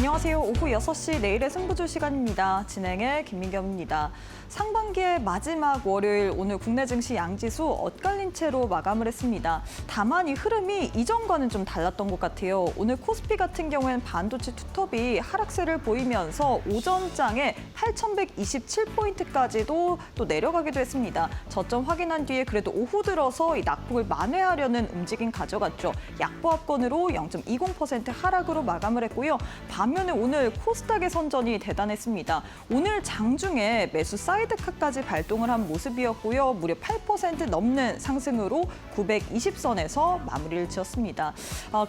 안녕하세요. 오후 6시 내일의 승부주 시간입니다. 진행의 김민경입니다. 상반기의 마지막 월요일 오늘 국내 증시 양지수 엇갈린 채로 마감을 했습니다. 다만 이 흐름이 이전과는 좀 달랐던 것 같아요. 오늘 코스피 같은 경우에는 반도체 투톱이 하락세를 보이면서 오전장에 8,127포인트까지도 또 내려가기도 했습니다. 저점 확인한 뒤에 그래도 오후 들어서 이 낙폭을 만회하려는 움직임 가져갔죠. 약보합권으로 0.20% 하락으로 마감을 했고요. 반면에 오늘 코스닥의 선전이 대단했습니다. 오늘 장중에 매수 사이드카까지 발동을 한 모습이었고요. 무려 8% 넘는 상승으로 920선에서 마무리를 지었습니다.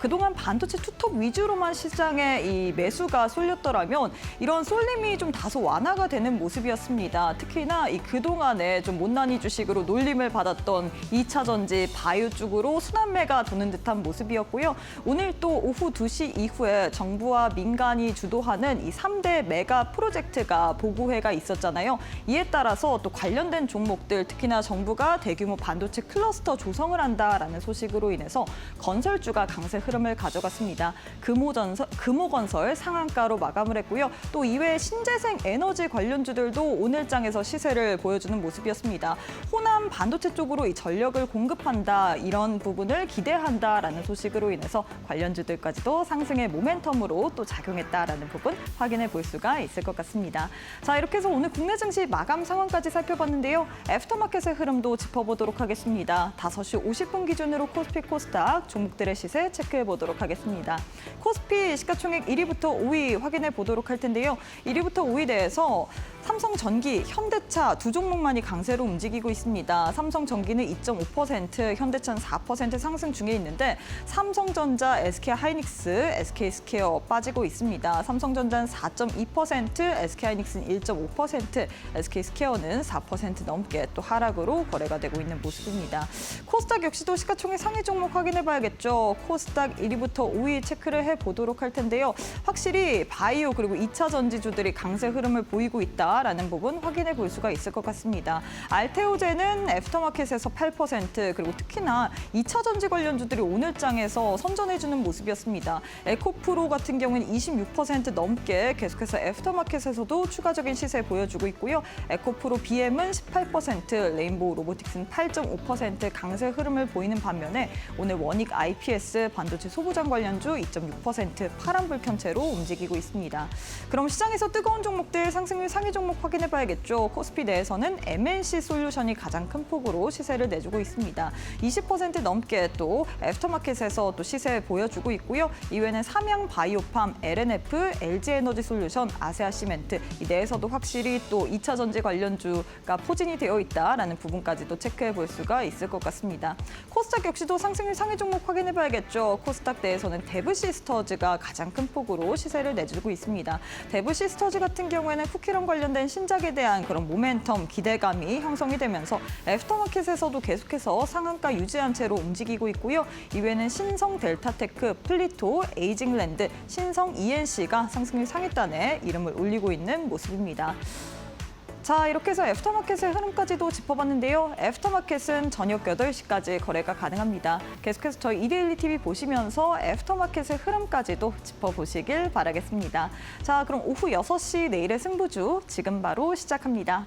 그동안 반도체 투톱 위주로만 시장에 이 매수가 쏠렸더라면 이런 쏠림이 좀 다소 완화가 되는 모습이었습니다. 특히나 이 그동안에 좀 못난이 주식으로 놀림을 받았던 2차 전지 바이오 쪽으로 순환매가 도는 듯한 모습이었고요. 오늘 또 오후 2시 이후에 정부와 민간이 주도하는 이 3대 메가 프로젝트가 보고회가 있었잖아요. 이에 따라서 또 관련된 종목들, 특히나 정부가 대규모 반도체 클러스터 조성을 한다라는 소식으로 인해서 건설주가 강세 흐름을 가져갔습니다. 금호건설 상한가로 마감을 했고요. 또 이외에 신재생 에너지 관련주들도 오늘장에서 시세를 보여주는 모습이었습니다. 호남 반도체 쪽으로 이 전력을 공급한다, 이런 부분을 기대한다라는 소식으로 인해서 관련주들까지도 상승의 모멘텀으로 또 작용했다라는 부분 확인해 볼 수가 있을 것 같습니다. 자, 이렇게 해서 오늘 국내 증시 마감 상황까지 살펴봤는데요. 애프터마켓의 흐름도 짚어보도록 하겠습니다. 5시 50분 기준으로 코스피, 코스닥 종목들의 시세 체크해 보도록 하겠습니다. 코스피 시가총액 1위부터 5위 확인해 보도록 할 텐데요. 1위부터 5위 대해서 삼성전기, 현대차 두 종목만이 강세로 움직이고 있습니다. 삼성전기는 2.5%, 현대차는 4% 상승 중에 있는데 삼성전자, SK하이닉스, SK스퀘어 빠지고 있습니다. 삼성전자는 4.2%, SK하이닉스는 1.5%, SK스퀘어는 4% 넘게 또 하락으로 거래가 되고 있는 모습입니다. 코스닥 역시도 시가총액 상위 종목 확인해봐야겠죠. 코스닥 1위부터 5위 체크를 해보도록 할 텐데요. 확실히 바이오 그리고 2차 전지주들이 강세 흐름을 보이고 있다라는 부분 확인해 볼 수가 있을 것 같습니다. 알테오제는 애프터마켓에서 8%, 그리고 특히나 2차 전지 관련주들이 오늘장에서 선전해주는 모습이었습니다. 에코프로 같은 경우는 26% 넘게 계속해서 애프터마켓에서도 추가적인 시세 보여주고 있고요. 에코프로 BM은 18%, 레인보우 로보틱스는 8.5% 강세 흐름을 보이는 반면에 오늘 원익 IPS 반도체 소부장 관련주 2.6% 파란불편채로 움직이고 있습니다. 그럼 시장에서 뜨거운 종목들 상승률 상위 종목 확인해봐야겠죠. 코스피 내에서는 MNC 솔루션이 가장 큰 폭으로 시세를 내주고 있습니다. 20% 넘게 또 애프터마켓에서 또 시세 보여주고 있고요. 이외에는 삼양 바이오팜, LNF, LG에너지 솔루션, 아세아시멘트 이 내에서도 확실히 또 2차 전지 관련주가 포진이 되어 있다라는 부분까지도 체크해 볼 수가 있을 것 같습니다. 코스닥 역시도 상승률 상위 종목 확인해봐야겠죠. 코스닥 내에서는 데브시스터즈가 가장 큰 폭으로 시세를 내주고 있습니다. 데브시스터즈 같은 경우에는 쿠키런 관련된 신작에 대한 그런 모멘텀, 기대감이 형성이 되면서 애프터마켓에서도 계속해서 상한가 유지한 채로 움직이고 있고요. 이외에는 신성 델타테크, 플리토, 에이징랜드, 신성 ENC가 상승률 상위단에 이름을 올리고 있는 모습입니다. 자, 이렇게 해서 애프터마켓의 흐름까지도 짚어봤는데요. 애프터마켓은 저녁 8시까지 거래가 가능합니다. 계속해서 저희 이데일리TV 보시면서 애프터마켓의 흐름까지도 짚어보시길 바라겠습니다. 자, 그럼 오후 6시 내일의 승부주 지금 바로 시작합니다.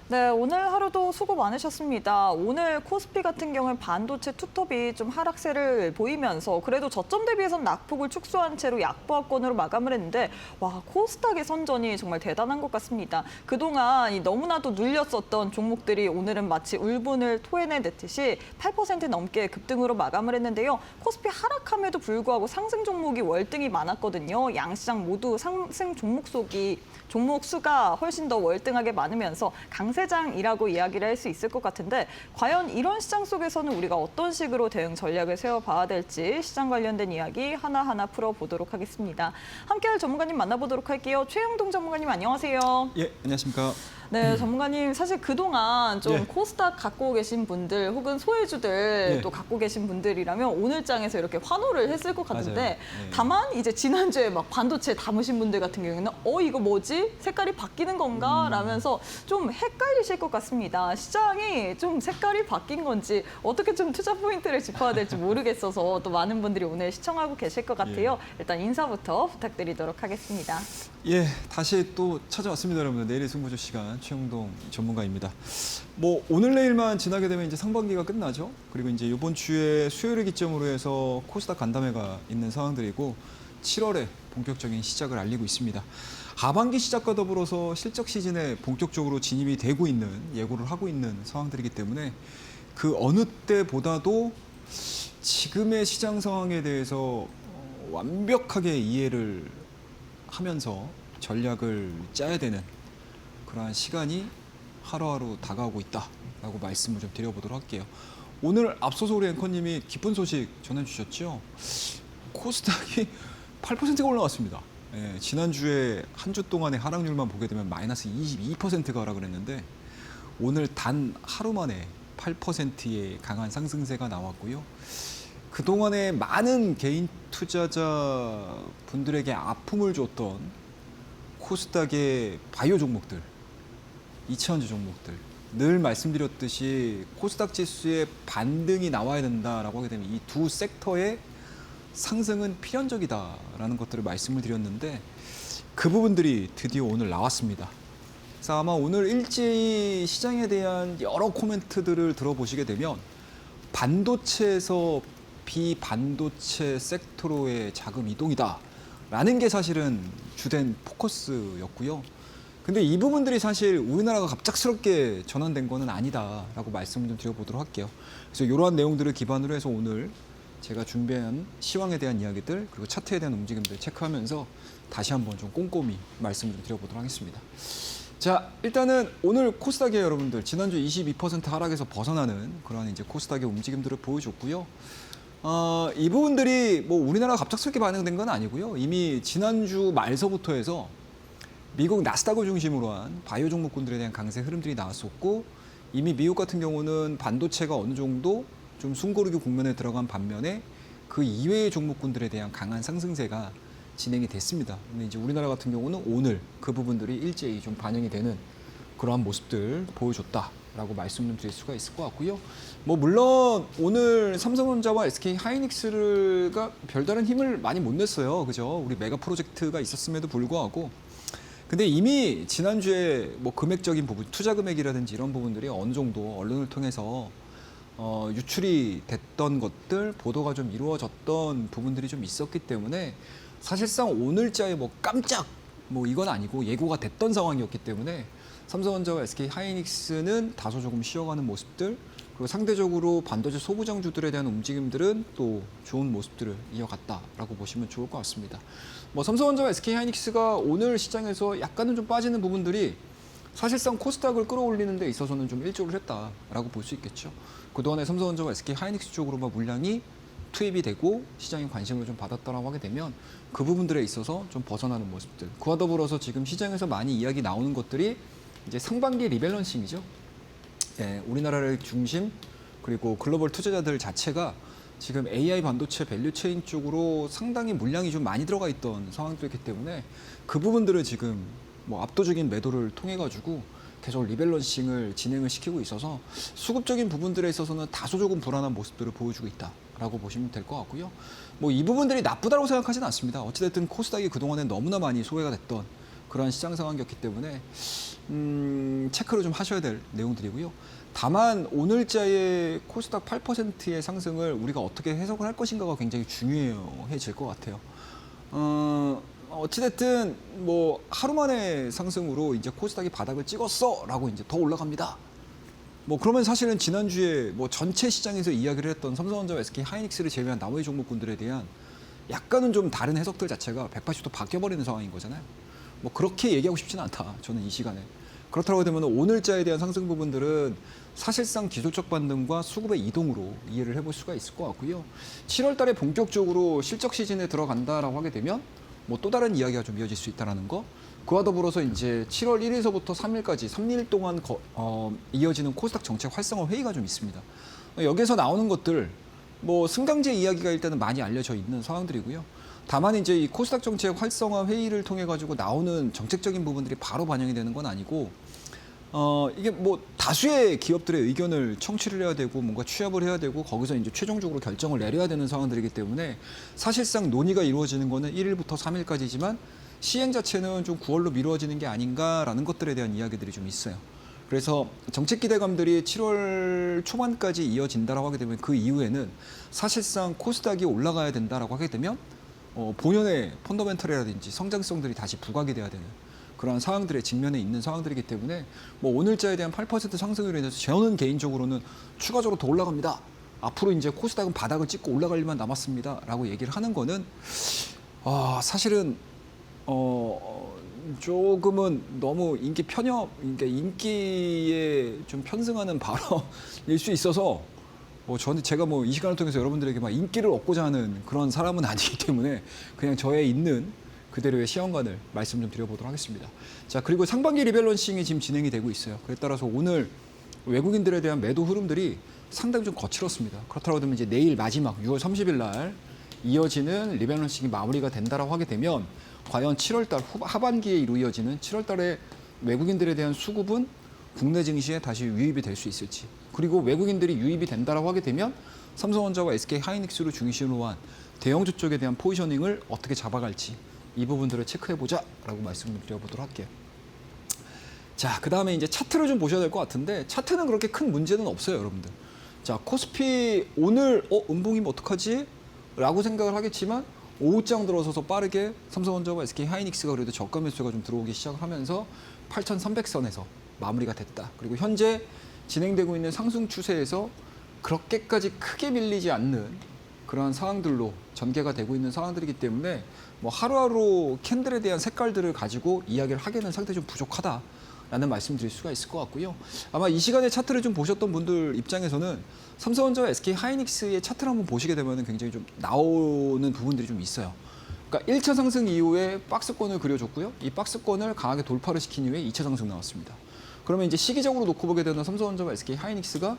네, 오늘 하루도 수고 많으셨습니다. 오늘 코스피 같은 경우는 반도체 투톱이 좀 하락세를 보이면서 그래도 저점 대비해서는 낙폭을 축소한 채로 약보합권으로 마감을 했는데 와, 코스닥의 선전이 정말 대단한 것 같습니다. 그동안 이 너무나도 눌렸었던 종목들이 오늘은 마치 울분을 토해내듯이 8% 넘게 급등으로 마감을 했는데요. 코스피 하락함에도 불구하고 상승 종목이 월등히 많았거든요. 양시장 모두 상승 종목 수가 훨씬 더 월등하게 많으면서 강세장이라고 이야기를 할 수 있을 것 같은데 과연 이런 시장 속에서는 우리가 어떤 식으로 대응 전략을 세워봐야 될지 시장 관련된 이야기 하나하나 풀어보도록 하겠습니다. 함께할 전문가님 만나보도록 할게요. 최영동 전문가님 안녕하세요. 예, 안녕하십니까. 네, 전문가님 사실 그동안 좀 예. 코스닥 갖고 계신 분들 혹은 소외주들 예. 또 갖고 계신 분들이라면 오늘장에서 이렇게 환호를 했을 것 같은데 맞아요. 예. 다만 이제 지난주에 막 반도체 담으신 분들 같은 경우에는 이거 뭐지? 색깔이 바뀌는 건가? 라면서 좀 헷갈리실 것 같습니다. 시장이 좀 색깔이 바뀐 건지 어떻게 좀 투자 포인트를 짚어야 될지 모르겠어서 또 많은 분들이 오늘 시청하고 계실 것 같아요. 일단 인사부터 부탁드리도록 하겠습니다. 예, 다시 또 찾아왔습니다, 여러분들. 내일의 승부조 시간 최영동 전문가입니다. 뭐 오늘 내일만 지나게 되면 이제 상반기가 끝나죠. 그리고 이제 이번 주에 수요일을 기점으로 해서 코스닥 간담회가 있는 상황들이고 7월에 본격적인 시작을 알리고 있습니다. 하반기 시작과 더불어서 실적 시즌에 본격적으로 진입이 되고 있는 예고를 하고 있는 상황들이기 때문에 그 어느 때보다도 지금의 시장 상황에 대해서 완벽하게 이해를 하면서 전략을 짜야 되는 그러한 시간이 하루하루 다가오고 있다라고 말씀을 좀 드려보도록 할게요. 오늘 앞서서 우리 앵커님이 기쁜 소식 전해주셨죠. 코스닥이 8%가 올라왔습니다. 예, 지난주에 한 주 동안의 하락률만 보게 되면 마이너스 22%가 하락을 했는데 오늘 단 하루 만에 8%의 강한 상승세가 나왔고요. 그동안에 많은 개인 투자자 분들에게 아픔을 줬던 코스닥의 바이오 종목들, 이차전지 종목들, 늘 말씀드렸듯이 코스닥 지수의 반등이 나와야 된다라고 하게 되면 이 두 섹터의 상승은 필연적이다라는 것들을 말씀을 드렸는데 그 부분들이 드디어 오늘 나왔습니다. 그래서 아마 오늘 일제히 시장에 대한 여러 코멘트들을 들어보시게 되면 반도체에서 비반도체 섹터로의 자금 이동이다라는 게 사실은 주된 포커스였고요. 근데 이 부분들이 사실 우리나라가 갑작스럽게 전환된 거는 아니다라고 말씀을 좀 드려보도록 할게요. 그래서 이러한 내용들을 기반으로 해서 오늘 제가 준비한 시황에 대한 이야기들 그리고 차트에 대한 움직임들 체크하면서 다시 한번 좀 꼼꼼히 말씀을 좀 드려보도록 하겠습니다. 자, 일단은 오늘 코스닥에 여러분들 지난주 22% 하락에서 벗어나는 그런 이제 코스닥의 움직임들을 보여줬고요. 이 부분들이 뭐 우리나라가 갑작스럽게 반영된 건 아니고요. 이미 지난주 말서부터 해서 미국 나스닥을 중심으로 한 바이오 종목군들에 대한 강세 흐름들이 나왔었고 이미 미국 같은 경우는 반도체가 어느 정도 좀 숨고르기 국면에 들어간 반면에 그 이외의 종목군들에 대한 강한 상승세가 진행이 됐습니다. 근데 이제 우리나라 같은 경우는 오늘 그 부분들이 일제히 좀 반영이 되는 그러한 모습들 보여줬다라고 말씀 좀 드릴 수가 있을 것 같고요. 뭐 물론 오늘 삼성전자와 SK 하이닉스가 별다른 힘을 많이 못 냈어요. 그죠? 우리 메가 프로젝트가 있었음에도 불구하고 근데 이미 지난주에 뭐 금액적인 부분, 투자 금액이라든지 이런 부분들이 어느 정도 언론을 통해서 유출이 됐던 것들, 보도가 좀 이루어졌던 부분들이 좀 있었기 때문에 사실상 오늘자에 뭐 깜짝 뭐 이건 아니고 예고가 됐던 상황이었기 때문에 삼성전자와 SK 하이닉스는 다소 조금 쉬어가는 모습들 그리고 상대적으로 반도체 소부장주들에 대한 움직임들은 또 좋은 모습들을 이어갔다라고 보시면 좋을 것 같습니다. 뭐 삼성전자와 SK 하이닉스가 오늘 시장에서 약간은 좀 빠지는 부분들이 사실상 코스닥을 끌어올리는 데 있어서는 좀 일조를 했다라고 볼 수 있겠죠. 그동안에 삼성전자와 SK 하이닉스 쪽으로만 물량이 투입이 되고 시장의 관심을 좀 받았다라고 하게 되면 그 부분들에 있어서 좀 벗어나는 모습들. 그와 더불어서 지금 시장에서 많이 이야기 나오는 것들이 이제 상반기 리밸런싱이죠. 예, 우리나라를 중심 그리고 글로벌 투자자들 자체가 지금 AI 반도체 밸류체인 쪽으로 상당히 물량이 좀 많이 들어가 있던 상황이기 때문에 그 부분들을 지금 뭐 압도적인 매도를 통해 가지고 계속 리밸런싱을 진행을 시키고 있어서 수급적인 부분들에 있어서는 다소 조금 불안한 모습들을 보여주고 있다라고 보시면 될 것 같고요. 뭐 이 부분들이 나쁘다고 생각하지는 않습니다. 어찌됐든 코스닥이 그동안에 너무나 많이 소외가 됐던 그러한 시장 상황이었기 때문에 체크를 좀 하셔야 될 내용들이고요. 다만 오늘자의 코스닥 8%의 상승을 우리가 어떻게 해석을 할 것인가가 굉장히 중요해질 것 같아요. 어찌됐든 뭐 하루 만에 상승으로 이제 코스닥이 바닥을 찍었어라고 이제 더 올라갑니다. 뭐 그러면 사실은 지난주에 뭐 전체 시장에서 이야기를 했던 삼성전자와 SK 하이닉스를 제외한 나머지 종목군들에 대한 약간은 좀 다른 해석들 자체가 180도 바뀌어버리는 상황인 거잖아요. 뭐 그렇게 얘기하고 싶지는 않다. 저는 이 시간에. 그렇다고 되면 오늘자에 대한 상승 부분들은 사실상 기술적 반등과 수급의 이동으로 이해를 해볼 수가 있을 것 같고요. 7월 달에 본격적으로 실적 시즌에 들어간다라고 하게 되면 뭐 또 다른 이야기가 좀 이어질 수 있다는 거. 그와 더불어서 이제 7월 1일서부터 3일까지 3일 동안 이어지는 코스닥 정책 활성화 회의가 좀 있습니다. 여기서 나오는 것들 뭐 승강제 이야기가 일단은 많이 알려져 있는 상황들이고요. 다만 이제 이 코스닥 정책 활성화 회의를 통해 가지고 나오는 정책적인 부분들이 바로 반영이 되는 건 아니고 이게 뭐 다수의 기업들의 의견을 청취를 해야 되고 뭔가 취합을 해야 되고 거기서 이제 최종적으로 결정을 내려야 되는 상황들이기 때문에 사실상 논의가 이루어지는 거는 1일부터 3일까지지만 시행 자체는 좀 9월로 미루어지는 게 아닌가라는 것들에 대한 이야기들이 좀 있어요. 그래서 정책 기대감들이 7월 초반까지 이어진다라고 하게 되면 그 이후에는 사실상 코스닥이 올라가야 된다라고 하게 되면 본연의 펀더멘털이라든지 성장성들이 다시 부각이 돼야 되는 그런 상황들의 직면에 있는 상황들이기 때문에 뭐 오늘자에 대한 8% 상승으로 인해서 저는 개인적으로는 추가적으로 더 올라갑니다. 앞으로 이제 코스닥은 바닥을 찍고 올라갈 일만 남았습니다라고 얘기를 하는 거는 사실은 조금은 너무 그러니까 인기에 좀 편승하는 발언일 수 있어서 제가 이 시간을 통해서 여러분들에게 막 인기를 얻고자 하는 그런 사람은 아니기 때문에 그냥 저의 있는 그대로의 시험관을 말씀 좀 드려보도록 하겠습니다. 자, 그리고 상반기 리밸런싱이 지금 진행이 되고 있어요. 그에 따라서 오늘 외국인들에 대한 매도 흐름들이 상당히 좀 거칠었습니다. 그렇다고 하면 이제 내일 마지막 6월 30일 날 이어지는 리밸런싱이 마무리가 된다라고 하게 되면 과연 7월 달 하반기에 이루어지는 7월 달에 외국인들에 대한 수급은 국내 증시에 다시 유입이 될 수 있을지, 그리고 외국인들이 유입이 된다라고 하게 되면 삼성전자와 SK 하이닉스를 중심으로 한 대형주 쪽에 대한 포지셔닝을 어떻게 잡아갈지 이 부분들을 체크해보자라고 말씀을 드려보도록 할게요. 자, 그 다음에 이제 차트를 좀 보셔야 될 것 같은데 차트는 그렇게 큰 문제는 없어요, 여러분들. 자, 코스피 오늘 음봉이면 어떡하지? 라고 생각을 하겠지만 오후장 들어서서 빠르게 삼성전자와 SK 하이닉스가 그래도 저가 매수가 좀 들어오기 시작을 하면서 8,300선에서 마무리가 됐다. 그리고 현재 진행되고 있는 상승 추세에서 그렇게까지 크게 밀리지 않는 그러한 상황들로 전개가 되고 있는 상황들이기 때문에 뭐 하루하루 캔들에 대한 색깔들을 가지고 이야기를 하기에는 상당히 좀 부족하다라는 말씀 드릴 수가 있을 것 같고요. 아마 이 시간에 차트를 좀 보셨던 분들 입장에서는 삼성전자와 SK 하이닉스의 차트를 한번 보시게 되면 굉장히 좀 나오는 부분들이 좀 있어요. 그러니까 1차 상승 이후에 박스권을 그려줬고요. 이 박스권을 강하게 돌파를 시킨 이후에 2차 상승 나왔습니다. 그러면 이제 시기적으로 놓고 보게 되는 삼성전자와 SK 하이닉스가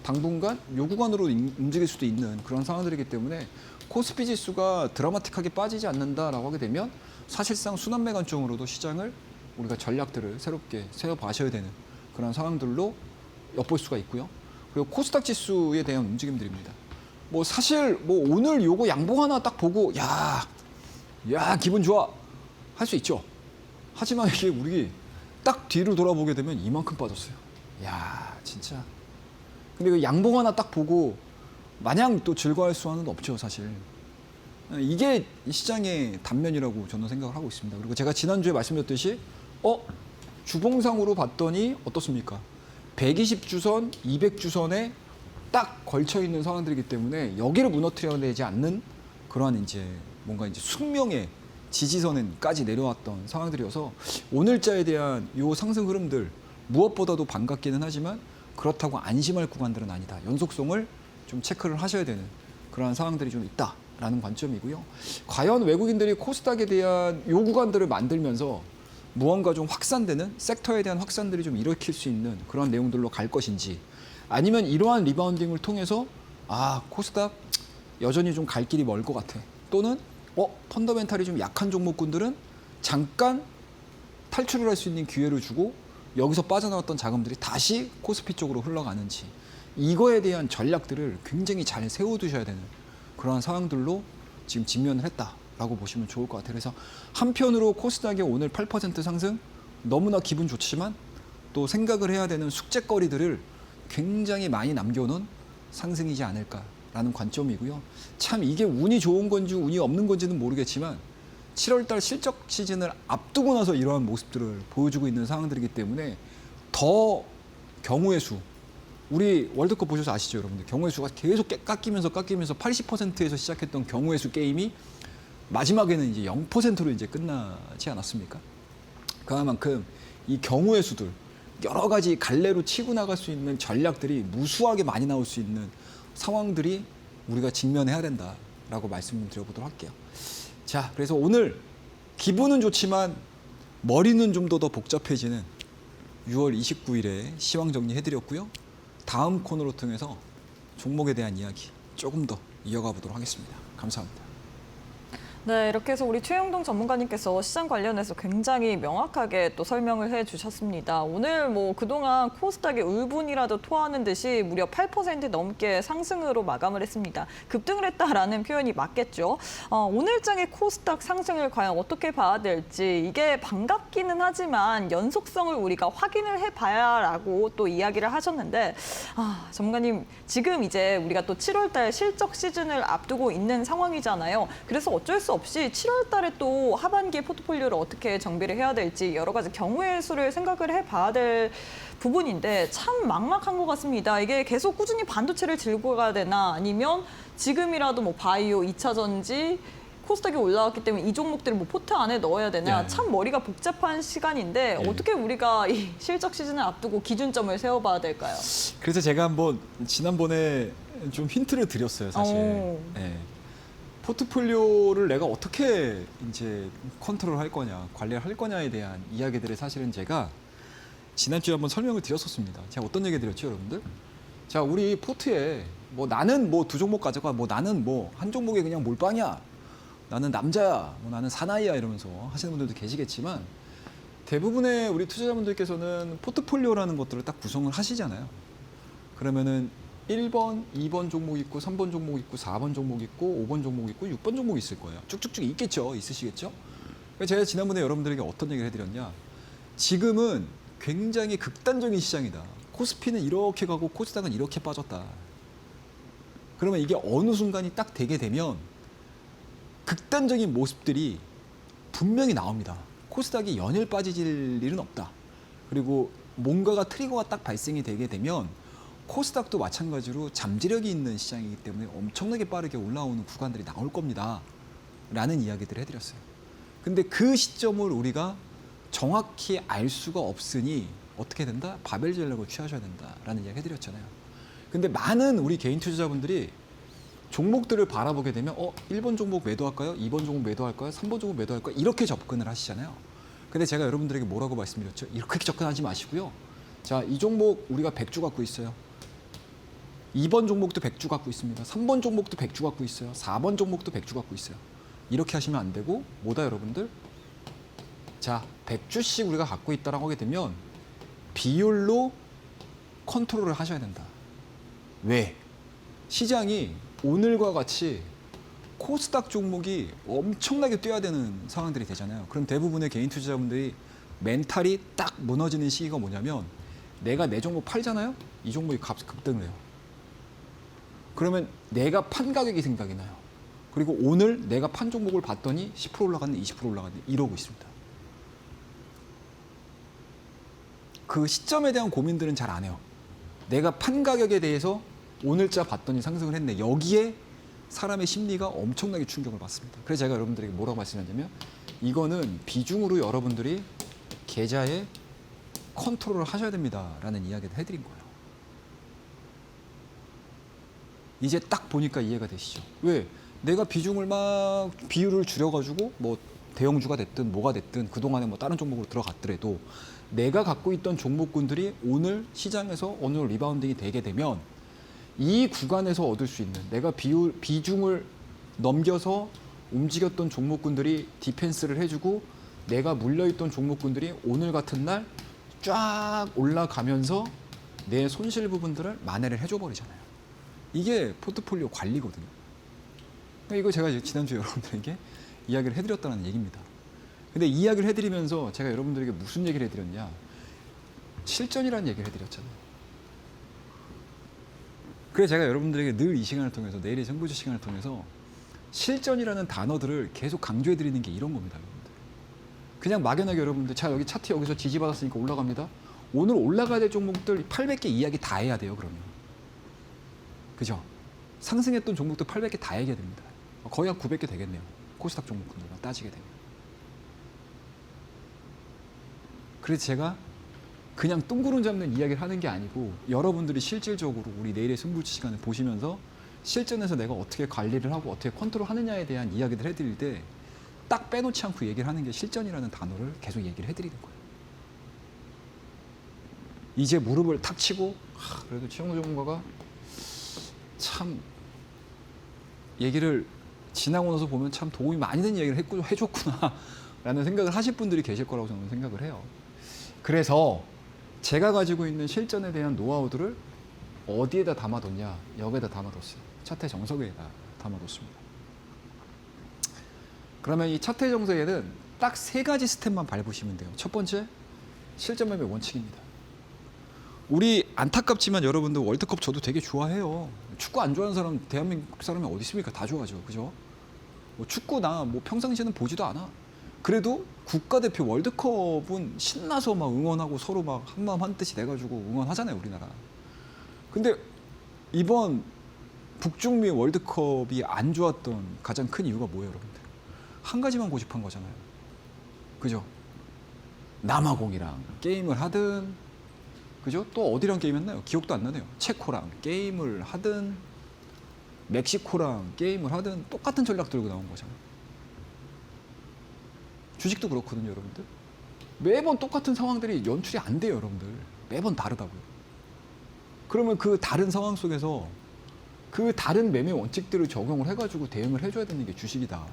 당분간 요 구간으로 움직일 수도 있는 그런 상황들이기 때문에 코스피 지수가 드라마틱하게 빠지지 않는다라고 하게 되면 사실상 순환매 관점으로도 시장을 우리가 전략들을 새롭게 세워봐셔야 되는 그런 상황들로 엿볼 수가 있고요. 그리고 코스닥 지수에 대한 움직임들입니다. 뭐 사실 뭐 오늘 요거 양봉 하나 딱 보고 야 기분 좋아 할 수 있죠. 하지만 이게 우리 딱 뒤를 돌아보게 되면 이만큼 빠졌어요. 야, 진짜. 근데 그 양봉 하나 딱 보고 마냥 또 즐거워할 수는 없죠, 사실. 이게 시장의 단면이라고 저는 생각을 하고 있습니다. 그리고 제가 지난주에 말씀드렸듯이 주봉상으로 봤더니 어떻습니까? 120주선, 200주선에 딱 걸쳐 있는 상황들이기 때문에 여기를 무너뜨려내지 않는 그러한 이제 뭔가 이제 숙명의 지지선까지 내려왔던 상황들이어서 오늘자에 대한 요 상승 흐름들 무엇보다도 반갑기는 하지만 그렇다고 안심할 구간들은 아니다. 연속성을 좀 체크를 하셔야 되는 그러한 상황들이 좀 있다라는 관점이고요. 과연 외국인들이 코스닥에 대한 요 구간들을 만들면서 무언가 좀 확산되는 섹터에 대한 확산들이 좀 일으킬 수 있는 그런 내용들로 갈 것인지, 아니면 이러한 리바운딩을 통해서 코스닥 여전히 좀 갈 길이 멀 것 같아. 또는 펀더멘탈이 좀 약한 종목군들은 잠깐 탈출을 할 수 있는 기회를 주고 여기서 빠져나왔던 자금들이 다시 코스피 쪽으로 흘러가는지, 이거에 대한 전략들을 굉장히 잘 세워두셔야 되는 그러한 상황들로 지금 직면을 했다라고 있다라고 보시면 좋을 것 같아요. 그래서 한편으로 코스닥이 오늘 8% 상승 너무나 기분 좋지만 또 생각을 해야 되는 숙제거리들을 굉장히 많이 남겨놓은 상승이지 않을까라는 관점이고요. 참 이게 운이 좋은 건지 운이 없는 건지는 모르겠지만 7월달 실적 시즌을 앞두고 나서 이러한 모습들을 보여주고 있는 상황들이기 때문에 더 경우의 수, 우리 월드컵 보셔서 아시죠, 여러분들? 경우의 수가 계속 깎이면서 80%에서 시작했던 경우의 수 게임이 마지막에는 이제 0%로 이제 끝나지 않았습니까? 그만큼 이 경우의 수들 여러 가지 갈래로 치고 나갈 수 있는 전략들이 무수하게 많이 나올 수 있는 상황들이 우리가 직면해야 된다라고 말씀 좀 드려보도록 할게요. 자, 그래서 오늘 기분은 좋지만 머리는 좀 더 복잡해지는 6월 29일에 시황 정리해드렸고요. 다음 코너로 통해서 종목에 대한 이야기 조금 더 이어가 보도록 하겠습니다. 감사합니다. 네, 이렇게 해서 우리 최영동 전문가님께서 시장 관련해서 굉장히 명확하게 또 설명을 해주셨습니다. 오늘 뭐 그동안 코스닥이 울분이라도 토하는 듯이 무려 8% 넘게 상승으로 마감을 했습니다. 급등을 했다라는 표현이 맞겠죠. 오늘장의 코스닥 상승을 과연 어떻게 봐야 될지 이게 반갑기는 하지만 연속성을 우리가 확인을 해봐야라고 또 이야기를 하셨는데 전문가님 지금 이제 우리가 또 7월달 실적 시즌을 앞두고 있는 상황이잖아요. 그래서 어쩔 수 없이 7월 달에 또 하반기에 포트폴리오를 어떻게 정비를 해야 될지 여러 가지 경우의 수를 생각을 해봐야 될 부분인데 참 막막한 것 같습니다. 이게 계속 꾸준히 반도체를 들고 가야 되나 아니면 지금이라도 뭐 바이오, 2차 전지, 코스닥이 올라왔기 때문에 이 종목들을 뭐 포트 안에 넣어야 되나 참 머리가 복잡한 시간인데 어떻게 우리가 이 실적 시즌을 앞두고 기준점을 세워봐야 될까요? 그래서 제가 한번 지난번에 좀 힌트를 드렸어요, 사실. 네. 포트폴리오를 내가 어떻게 이제 컨트롤 할 거냐, 관리를 할 거냐에 대한 이야기들을 사실은 제가 지난주에 한번 설명을 드렸었습니다. 제가 어떤 얘기 드렸죠, 여러분들? 자, 우리 포트에 뭐 나는 뭐 두 종목 가져가, 뭐 나는 뭐 한 종목에 그냥 몰빵이야, 나는 남자야, 뭐 나는 사나이야 이러면서 하시는 분들도 계시겠지만 대부분의 우리 투자자분들께서는 포트폴리오라는 것들을 딱 구성을 하시잖아요. 그러면은 1번, 2번 종목 있고 3번 종목 있고 4번 종목 있고 5번 종목 있고 6번 종목 있을 거예요. 쭉쭉쭉 있겠죠. 있으시겠죠. 제가 지난번에 여러분들에게 어떤 얘기를 해드렸냐. 지금은 굉장히 극단적인 시장이다. 코스피는 이렇게 가고 코스닥은 이렇게 빠졌다. 그러면 이게 어느 순간이 딱 되게 되면 극단적인 모습들이 분명히 나옵니다. 코스닥이 연일 빠질 일은 없다. 그리고 뭔가가 트리거가 딱 발생이 되게 되면 코스닥도 마찬가지로 잠재력이 있는 시장이기 때문에 엄청나게 빠르게 올라오는 구간들이 나올 겁니다. 라는 이야기들을 해드렸어요. 근데 그 시점을 우리가 정확히 알 수가 없으니 어떻게 된다? 바벨 전략을 취하셔야 된다라는 이야기 해드렸잖아요. 근데 많은 우리 개인 투자자분들이 종목들을 바라보게 되면 1번 종목 매도할까요? 2번 종목 매도할까요? 3번 종목 매도할까요? 이렇게 접근을 하시잖아요. 근데 제가 여러분들에게 뭐라고 말씀드렸죠? 이렇게 접근하지 마시고요. 자, 이 종목 우리가 100주 갖고 있어요. 2번 종목도 100주 갖고 있습니다. 3번 종목도 100주 갖고 있어요. 4번 종목도 100주 갖고 있어요. 이렇게 하시면 안 되고 뭐다 여러분들? 자, 100주씩 우리가 갖고 있다라고 하게 되면 비율로 컨트롤을 하셔야 된다. 왜? 시장이 오늘과 같이 코스닥 종목이 엄청나게 뛰어야 되는 상황들이 되잖아요. 그럼 대부분의 개인 투자자분들이 멘탈이 딱 무너지는 시기가 뭐냐면 내가 내 종목 팔잖아요? 이 종목이 급등을 해요. 그러면 내가 판 가격이 생각이 나요. 그리고 오늘 내가 판 종목을 봤더니 10% 올라갔네, 20% 올라갔네 이러고 있습니다. 그 시점에 대한 고민들은 잘 안 해요. 내가 판 가격에 대해서 오늘자 봤더니 상승을 했네. 여기에 사람의 심리가 엄청나게 충격을 받습니다. 그래서 제가 여러분들에게 뭐라고 말씀드렸냐면 이거는 비중으로 여러분들이 계좌에 컨트롤을 하셔야 됩니다라는 이야기를 해드린 거예요. 이제 딱 보니까 이해가 되시죠? 왜? 내가 비중을 막 비율을 줄여가지고 뭐 대형주가 됐든 뭐가 됐든 그동안에 뭐 다른 종목으로 들어갔더라도 내가 갖고 있던 종목군들이 오늘 시장에서 어느 리바운딩이 되게 되면 이 구간에서 얻을 수 있는 내가 비중을 넘겨서 움직였던 종목군들이 디펜스를 해주고 내가 물려있던 종목군들이 오늘 같은 날 쫙 올라가면서 내 손실 부분들을 만회를 해줘버리잖아요. 이게 포트폴리오 관리거든요. 그러니까 이거 제가 지난주에 여러분들에게 이야기를 해드렸다는 얘기입니다. 근데 이 이야기를 해드리면서 제가 여러분들에게 무슨 얘기를 해드렸냐? 실전이라는 얘기를 해드렸잖아요. 그래서 제가 여러분들에게 늘 이 시간을 통해서, 내일의 승부주 시간을 통해서 실전이라는 단어들을 계속 강조해드리는 게 이런 겁니다. 여러분들. 그냥 막연하게 여러분들, 자, 여기 차트 여기서 지지받았으니까 올라갑니다. 오늘 올라가야 될 종목들 800개 이야기 다 해야 돼요, 그러면. 그죠? 상승했던 종목들 800개 다 얘기해야 됩니다. 거의 한 900개 되겠네요. 코스닥 종목들만 따지게 되면. 그래서 제가 그냥 뜬구름 잡는 이야기를 하는 게 아니고 여러분들이 실질적으로 우리 내일의 승부치 시간을 보시면서 실전에서 내가 어떻게 관리를 하고 어떻게 컨트롤하느냐에 대한 이야기를 해드릴 때 딱 빼놓지 않고 얘기를 하는 게 실전이라는 단어를 계속 얘기를 해드리는 거예요. 이제 무릎을 탁 치고 그래도 최영도 전문가가 참 얘기를 지나고 나서 보면 참 도움이 많이 되는 얘기를 해줬구나 라는 생각을 하실 분들이 계실 거라고 저는 생각을 해요. 그래서 제가 가지고 있는 실전에 대한 노하우들을 어디에다 담아뒀냐? 여기에다 담아뒀어요. 차트 정석에다 담아뒀습니다. 그러면 이 차트 정석에는 딱 3가지 스텝만 밟으시면 돼요. 첫 번째, 실전 매매 원칙입니다. 우리 안타깝지만 여러분들 월드컵 저도 되게 좋아해요. 축구 안 좋아하는 사람, 대한민국 사람이 어디 있습니까? 다 좋아하죠. 그죠? 뭐 축구나 뭐 평상시에는 보지도 않아. 그래도 국가대표 월드컵은 신나서 막 응원하고 서로 막 한마음 한뜻이 돼가지고 응원하잖아요, 우리나라. 근데 이번 북중미 월드컵이 안 좋았던 가장 큰 이유가 뭐예요, 여러분들? 한 가지만 고집한 거잖아요. 그죠? 남아공이랑 게임을 하든, 그죠? 또 어디랑 게임했나요? 기억도 안 나네요. 체코랑 게임을 하든, 멕시코랑 게임을 하든 똑같은 전략 들고 나온 거잖아요. 주식도 그렇거든요, 여러분들. 매번 똑같은 상황들이 연출이 안 돼요, 여러분들. 매번 다르다고요. 그러면 그 다른 상황 속에서 그 다른 매매 원칙들을 적용을 해가지고 대응을 해줘야 되는 게 주식이다.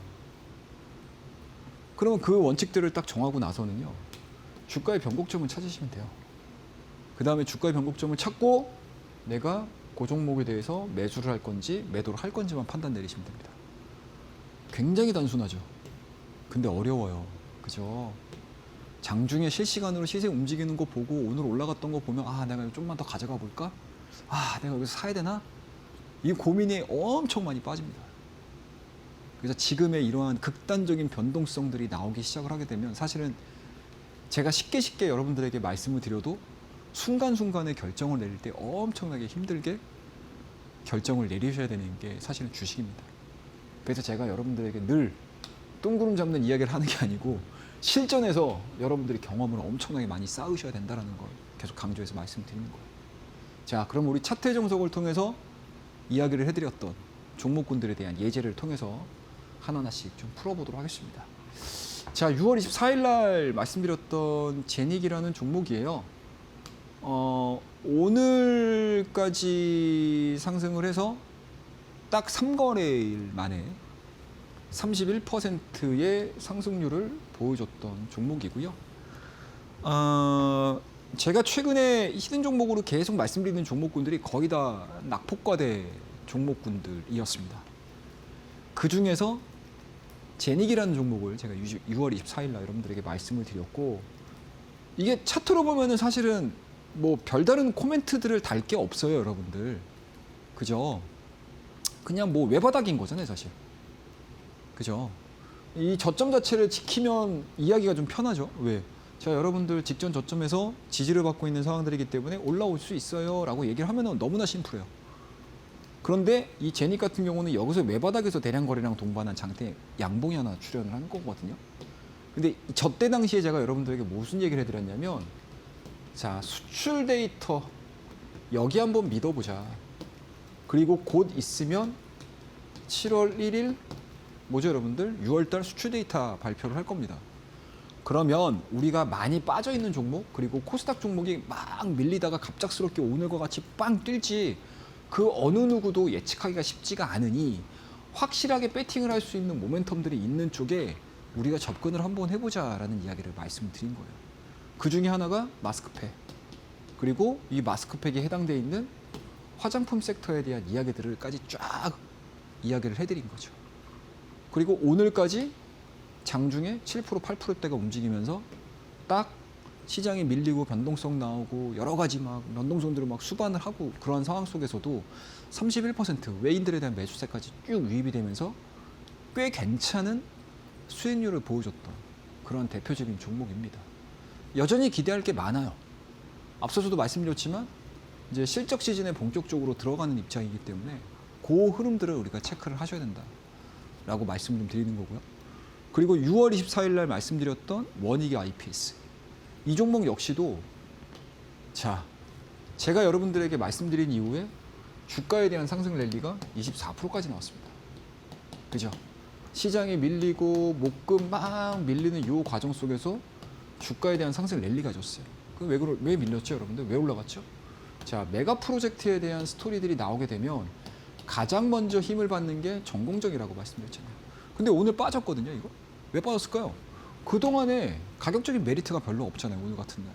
그러면 그 원칙들을 딱 정하고 나서는요, 주가의 변곡점을 찾으시면 돼요. 그 다음에 주가의 변곡점을 찾고 내가 그 종목에 대해서 매수를 할 건지 매도를 할 건지만 판단 내리시면 됩니다. 굉장히 단순하죠. 근데 어려워요. 그죠? 장중에 실시간으로 시세 움직이는 거 보고 오늘 올라갔던 거 보면 아, 내가 좀만 더 가져가 볼까? 아, 내가 여기서 사야 되나? 이 고민이 엄청 많이 빠집니다. 그래서 지금의 이러한 극단적인 변동성들이 나오기 시작을 하게 되면 사실은 제가 쉽게 여러분들에게 말씀을 드려도 순간순간에 결정을 내릴 때 엄청나게 힘들게 결정을 내리셔야 되는 게 사실은 주식입니다. 그래서 제가 여러분들에게 늘 뜬구름 잡는 이야기를 하는 게 아니고 실전에서 여러분들이 경험을 엄청나게 많이 쌓으셔야 된다는 걸 계속 강조해서 말씀드리는 거예요. 자, 그럼 우리 차트 정석을 통해서 이야기를 해드렸던 종목군들에 대한 예제를 통해서 하나하나씩 좀 풀어보도록 하겠습니다. 자, 6월 24일 날 말씀드렸던 제닉이라는 종목이에요. 오늘까지 상승을 해서 딱 3거래일 만에 31%의 상승률을 보여줬던 종목이고요. 제가 최근에 히든 종목으로 계속 말씀드리는 종목군들이 거의 다 낙폭과대 종목군들이었습니다. 그 중에서 제닉이라는 종목을 제가 6월 24일 날 여러분들에게 말씀을 드렸고, 이게 차트로 보면은 사실은 뭐 별다른 코멘트들을 달 게 없어요, 여러분들. 그죠? 그냥 뭐 외바닥인 거잖아요, 사실. 그죠? 이 저점 자체를 지키면 이야기가 좀 편하죠. 왜? 자, 여러분들 직전 저점에서 지지를 받고 있는 상황들이기 때문에 올라올 수 있어요 라고 얘기를 하면 너무나 심플해요. 그런데 이 제닉 같은 경우는 여기서 외바닥에서 대량 거래량 동반한 장대 양봉이 하나 출현을 한 거거든요. 근데 저때 당시에 제가 여러분들에게 무슨 얘기를 해드렸냐면, 자, 수출 데이터 여기 한번 믿어보자. 그리고 곧 있으면 7월 1일 뭐죠, 여러분들? 6월달 수출 데이터 발표를 할 겁니다. 그러면 우리가 많이 빠져 있는 종목, 그리고 코스닥 종목이 막 밀리다가 갑작스럽게 오늘과 같이 빵 뛸지 그 어느 누구도 예측하기가 쉽지가 않으니 확실하게 배팅을 할 수 있는 모멘텀들이 있는 쪽에 우리가 접근을 한번 해보자라는 이야기를 말씀을 드린 거예요. 그 중에 하나가 마스크팩, 그리고 이 마스크팩에 해당되어 있는 화장품 섹터에 대한 이야기들을까지 쫙 이야기를 해드린 거죠. 그리고 오늘까지 장중에 7% 8%대가 움직이면서 딱 시장이 밀리고 변동성 나오고 여러 가지 막 변동성들을 막 수반을 하고 그런 상황 속에서도 31% 외인들에 대한 매수세까지 쭉 유입이 되면서 꽤 괜찮은 수익률을 보여줬던 그런 대표적인 종목입니다. 여전히 기대할 게 많아요. 앞서서도 말씀드렸지만 이제 실적 시즌에 본격적으로 들어가는 입장이기 때문에 그 흐름들을 우리가 체크를 하셔야 된다라고 말씀 좀 드리는 거고요. 그리고 6월 24일 날 말씀드렸던 원익의 IPS 이 종목 역시도 자 제가 여러분들에게 말씀드린 이후에 주가에 대한 상승 랠리가 24%까지 나왔습니다. 그죠? 시장이 밀리고 목금 막 밀리는 이 과정 속에서 주가에 대한 상승 랠리가 졌어요. 왜 밀렸죠, 여러분들? 왜 올라갔죠? 자, 메가 프로젝트에 대한 스토리들이 나오게 되면 가장 먼저 힘을 받는 게 전공정이라고 말씀드렸잖아요. 근데 오늘 빠졌거든요, 이거? 왜 빠졌을까요? 그동안에 가격적인 메리트가 별로 없잖아요, 오늘 같은 날.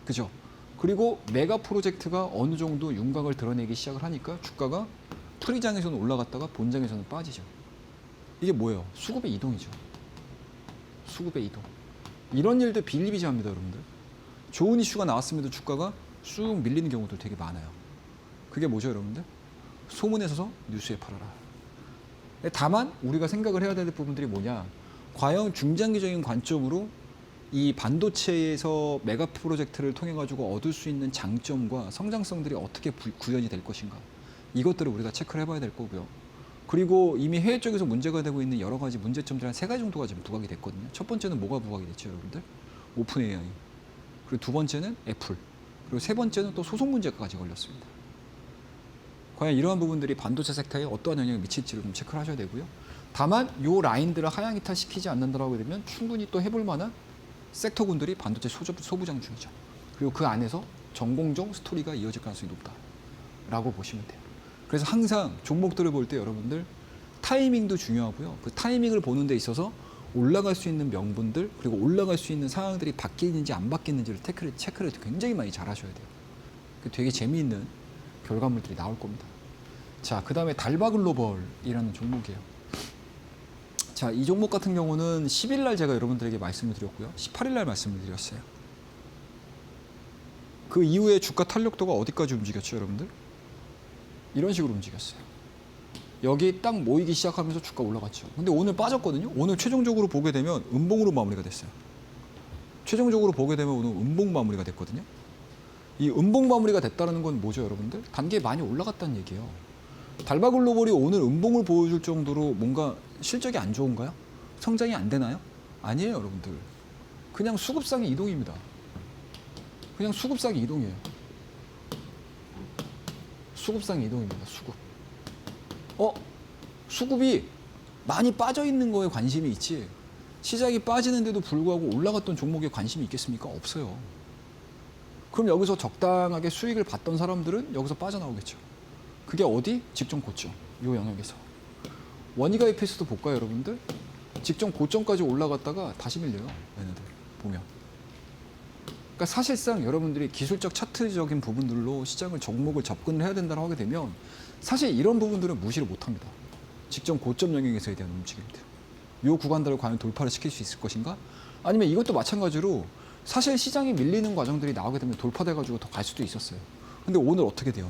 그죠? 그리고 메가 프로젝트가 어느 정도 윤곽을 드러내기 시작을 하니까 주가가 프리장에서는 올라갔다가 본장에서는 빠지죠. 이게 뭐예요? 수급의 이동이죠. 수급의 이동. 이런 일도 비일비재합니다, 여러분들. 좋은 이슈가 나왔음에도 주가가 쑥 밀리는 경우도 되게 많아요. 그게 뭐죠, 여러분들? 소문에 서서 뉴스에 팔아라. 다만 우리가 생각을 해야 될 부분들이 뭐냐? 과연 중장기적인 관점으로 이 반도체에서 메가 프로젝트를 통해 가지고 얻을 수 있는 장점과 성장성들이 어떻게 구현이 될 것인가? 이것들을 우리가 체크를 해봐야 될 거고요. 그리고 이미 해외 쪽에서 문제가 되고 있는 여러 가지 문제점들 한 3가지 정도가 지금 부각이 됐거든요. 첫 번째는 뭐가 부각이 됐죠, 여러분들? 오픈 AI. 그리고 두 번째는 애플. 그리고 세 번째는 또 소송 문제까지 걸렸습니다. 과연 이러한 부분들이 반도체 섹터에 어떠한 영향을 미칠지를 좀 체크를 하셔야 되고요. 다만 이 라인들을 하향 이탈시키지 않는다고 되면 충분히 또 해볼 만한 섹터군들이 반도체 소부장 중이죠. 그리고 그 안에서 전공정 스토리가 이어질 가능성이 높다라고 보시면 돼요. 그래서 항상 종목들을 볼 때 여러분들 타이밍도 중요하고요. 그 타이밍을 보는 데 있어서 올라갈 수 있는 명분들 그리고 올라갈 수 있는 상황들이 바뀌는지 안 바뀌는지를 체크를 굉장히 많이 잘 하셔야 돼요. 되게 재미있는 결과물들이 나올 겁니다. 자, 그 다음에 달바글로벌이라는 종목이에요. 자, 이 종목 같은 경우는 10일 날 제가 여러분들에게 말씀을 드렸고요. 18일 날 말씀을 드렸어요. 그 이후에 주가 탄력도가 어디까지 움직였죠, 여러분들? 이런 식으로 움직였어요. 여기 딱 모이기 시작하면서 주가 올라갔죠. 근데 오늘 빠졌거든요. 오늘 최종적으로 보게 되면 음봉으로 마무리가 됐어요. 최종적으로 보게 되면 오늘 음봉 마무리가 됐거든요. 이 음봉 마무리가 됐다는 건 뭐죠, 여러분들? 단계 많이 올라갔다는 얘기예요. 달바글로벌이 오늘 음봉을 보여줄 정도로 뭔가 실적이 안 좋은가요? 성장이 안 되나요? 아니에요, 여러분들. 그냥 수급상의 이동입니다. 그냥 수급상의 이동이에요. 수급상의 이동입니다. 수급. 수급이 많이 빠져 있는 거에 관심이 있지 시장이 빠지는데도 불구하고 올라갔던 종목에 관심이 있겠습니까? 없어요. 그럼 여기서 적당하게 수익을 봤던 사람들은 여기서 빠져나오겠죠. 그게 어디? 직전 고점. 이 영역에서. 원익 IPS도 볼까요, 여러분들? 직전 고점까지 올라갔다가 다시 밀려요. 얘네들 보면. 그러니까 사실상 여러분들이 기술적 차트적인 부분들로 시장을 종목을 접근을 해야 된다고 하게 되면 사실 이런 부분들은 무시를 못합니다. 직전 고점 영역에서에 대한 움직임들. 이 구간들을 과연 돌파를 시킬 수 있을 것인가? 아니면 이것도 마찬가지로 사실 시장이 밀리는 과정들이 나오게 되면 돌파돼가지고 더 갈 수도 있었어요. 근데 오늘 어떻게 돼요?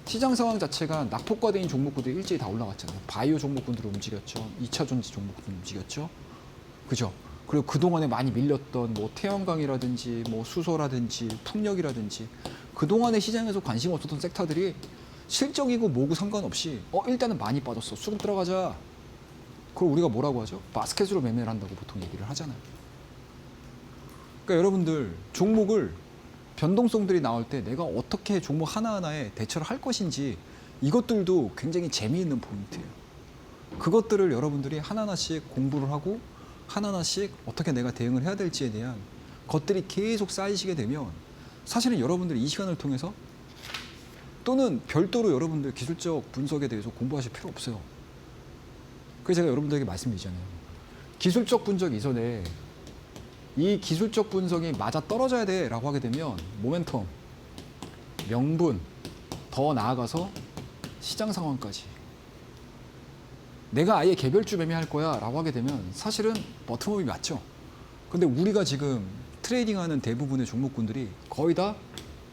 시장 상황 자체가 낙폭과대인 종목군들이 일제히 다 올라갔잖아요. 바이오 종목군들이 움직였죠. 2차 전지 종목군들이 움직였죠. 그죠? 그리고 그동안에 많이 밀렸던 뭐 태양광이라든지 뭐 수소라든지 풍력이라든지 그동안에 시장에서 관심 없었던 섹터들이 실적이고 뭐고 상관없이 일단은 많이 빠졌어. 수급 들어가자. 그걸 우리가 뭐라고 하죠? 바스켓으로 매매를 한다고 보통 얘기를 하잖아요. 그러니까 여러분들 종목을 변동성들이 나올 때 내가 어떻게 종목 하나하나에 대처를 할 것인지 이것들도 굉장히 재미있는 포인트예요. 그것들을 여러분들이 하나하나씩 공부를 하고 하나하나씩 어떻게 내가 대응을 해야 될지에 대한 것들이 계속 쌓이시게 되면 사실은 여러분들이 이 시간을 통해서 또는 별도로 여러분들 기술적 분석에 대해서 공부하실 필요 없어요. 그래서 제가 여러분들에게 말씀드리잖아요. 기술적 분석 이전에 이 기술적 분석이 맞아 떨어져야 돼라고 하게 되면 모멘텀, 명분, 더 나아가서 시장 상황까지 내가 아예 개별주 매매할 거야 라고 하게 되면 사실은 버텀업이 맞죠. 근데 우리가 지금 트레이딩하는 대부분의 종목군들이 거의 다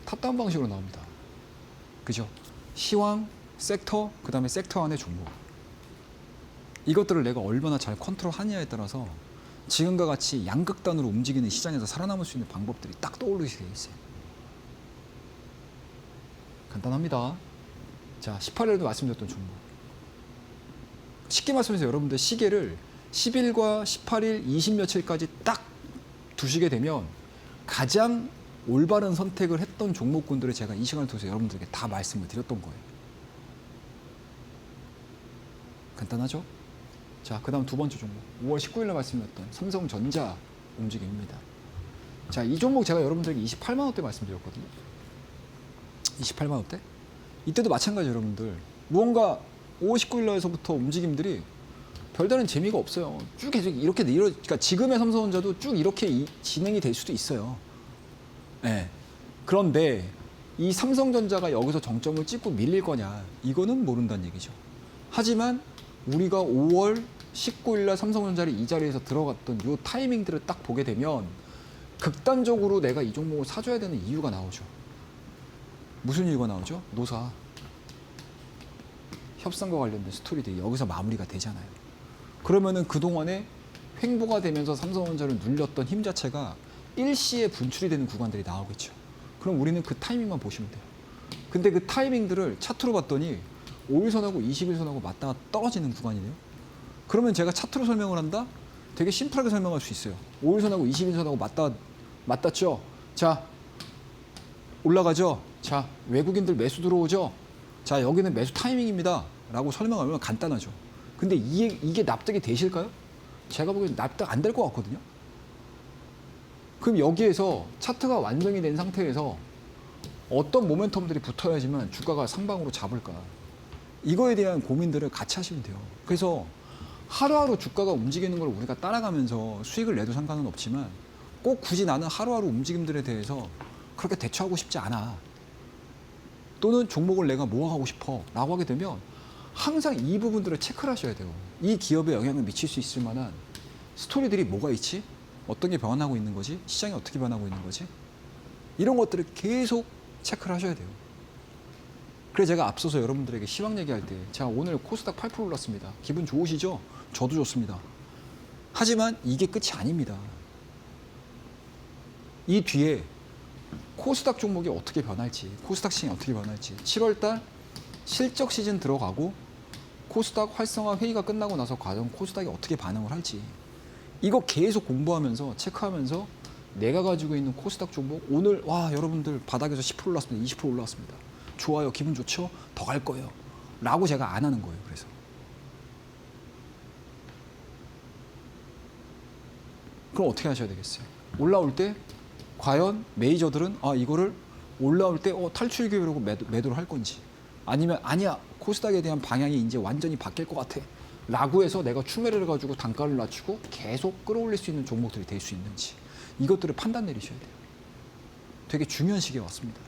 탑다운 방식으로 나옵니다. 그죠? 시황, 섹터, 그 다음에 섹터 안의 종목. 이것들을 내가 얼마나 잘 컨트롤하느냐에 따라서 지금과 같이 양극단으로 움직이는 시장에서 살아남을 수 있는 방법들이 딱 떠오르게 돼 있어요. 간단합니다. 자, 18일에도 말씀드렸던 종목. 쉽게 말씀해서 여러분들 시계를 10일과 18일, 20 며칠까지 딱 두시게 되면 가장 올바른 선택을 했던 종목군들을 제가 이 시간을 통해서 여러분들에게 다 말씀을 드렸던 거예요. 간단하죠? 자, 그 다음 두 번째 종목. 5월 19일에 말씀드렸던 삼성전자 움직임입니다. 자, 이 종목 제가 여러분들에게 28만 원대 말씀드렸거든요. 28만 원대? 이때도 마찬가지 여러분들. 무언가 5월 19일날에서부터 움직임들이 별다른 재미가 없어요. 쭉 계속 이렇게 그러니까 지금의 삼성전자도 쭉 이렇게 진행이 될 수도 있어요. 네. 그런데 이 삼성전자가 여기서 정점을 찍고 밀릴 거냐, 이거는 모른다는 얘기죠. 하지만 우리가 5월 19일 날 삼성전자를 이 자리에서 들어갔던 이 타이밍들을 딱 보게 되면 극단적으로 내가 이 종목을 사줘야 되는 이유가 나오죠. 무슨 이유가 나오죠? 노사. 협상과 관련된 스토리들이 여기서 마무리가 되잖아요. 그러면은 그동안에 횡보가 되면서 삼성전자를 눌렸던 힘 자체가 일시에 분출이 되는 구간들이 나오겠죠. 그럼 우리는 그 타이밍만 보시면 돼요. 근데 그 타이밍들을 차트로 봤더니 5일선하고 21선하고 맞다가 떨어지는 구간이네요. 그러면 제가 차트로 설명을 한다? 되게 심플하게 설명할 수 있어요. 5일선하고 21선하고 맞닿죠? 자, 올라가죠? 자, 외국인들 매수 들어오죠? 자, 여기는 매수 타이밍입니다. 라고 설명하면 간단하죠. 근데 이게 납득이 되실까요? 제가 보기엔 납득 안 될 것 같거든요. 그럼 여기에서 차트가 완성이 된 상태에서 어떤 모멘텀들이 붙어야지만 주가가 상방으로 잡을까? 이거에 대한 고민들을 같이 하시면 돼요. 그래서 하루하루 주가가 움직이는 걸 우리가 따라가면서 수익을 내도 상관은 없지만 꼭 굳이 나는 하루하루 움직임들에 대해서 그렇게 대처하고 싶지 않아. 또는 종목을 내가 모아가고 싶어 라고 하게 되면 항상 이 부분들을 체크를 하셔야 돼요. 이 기업에 영향을 미칠 수 있을 만한 스토리들이 뭐가 있지? 어떤 게 변하고 있는 거지? 시장이 어떻게 변하고 있는 거지? 이런 것들을 계속 체크를 하셔야 돼요. 그래서 제가 앞서서 여러분들에게 시황 얘기할 때, 자, 오늘 코스닥 8% 올랐습니다. 기분 좋으시죠? 저도 좋습니다. 하지만 이게 끝이 아닙니다. 이 뒤에 코스닥 종목이 어떻게 변할지, 코스닥 시장이 어떻게 변할지, 7월달 실적 시즌 들어가고 코스닥 활성화 회의가 끝나고 나서 과연 코스닥이 어떻게 반응을 할지, 이거 계속 공부하면서 체크하면서 내가 가지고 있는 코스닥 종목, 오늘 와 여러분들 바닥에서 10% 올랐습니다. 20% 올라왔습니다. 좋아요. 기분 좋죠? 더 갈 거예요. 라고 제가 안 하는 거예요. 그래서 그럼 어떻게 하셔야 되겠어요? 올라올 때 과연 메이저들은 이거를 올라올 때 탈출 기회라고 매도를 할 건지, 아니면 아니야 코스닥에 대한 방향이 이제 완전히 바뀔 것 같아 라고 해서 내가 추매를 해가지고 단가를 낮추고 계속 끌어올릴 수 있는 종목들이 될 수 있는지, 이것들을 판단 내리셔야 돼요. 되게 중요한 시기에 왔습니다.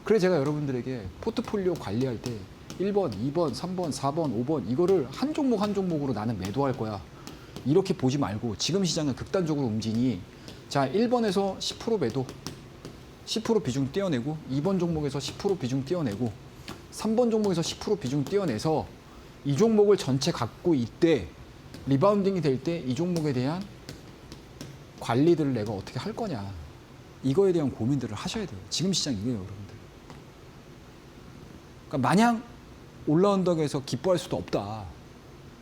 그래서 제가 여러분들에게 포트폴리오 관리할 때 1번, 2번, 3번, 4번, 5번 이거를 한 종목 한 종목으로 나는 매도할 거야, 이렇게 보지 말고 지금 시장은 극단적으로 움직이니 자 1번에서 10% 매도, 10% 비중 떼어내고 2번 종목에서 10% 비중 떼어내고 3번 종목에서 10% 비중 떼어내서 이 종목을 전체 갖고 있대 리바운딩이 될 때 이 종목에 대한 관리들을 내가 어떻게 할 거냐, 이거에 대한 고민들을 하셔야 돼요. 지금 시장 이래요, 여러분들. 그러니까 마냥 올라온다고 해서 기뻐할 수도 없다.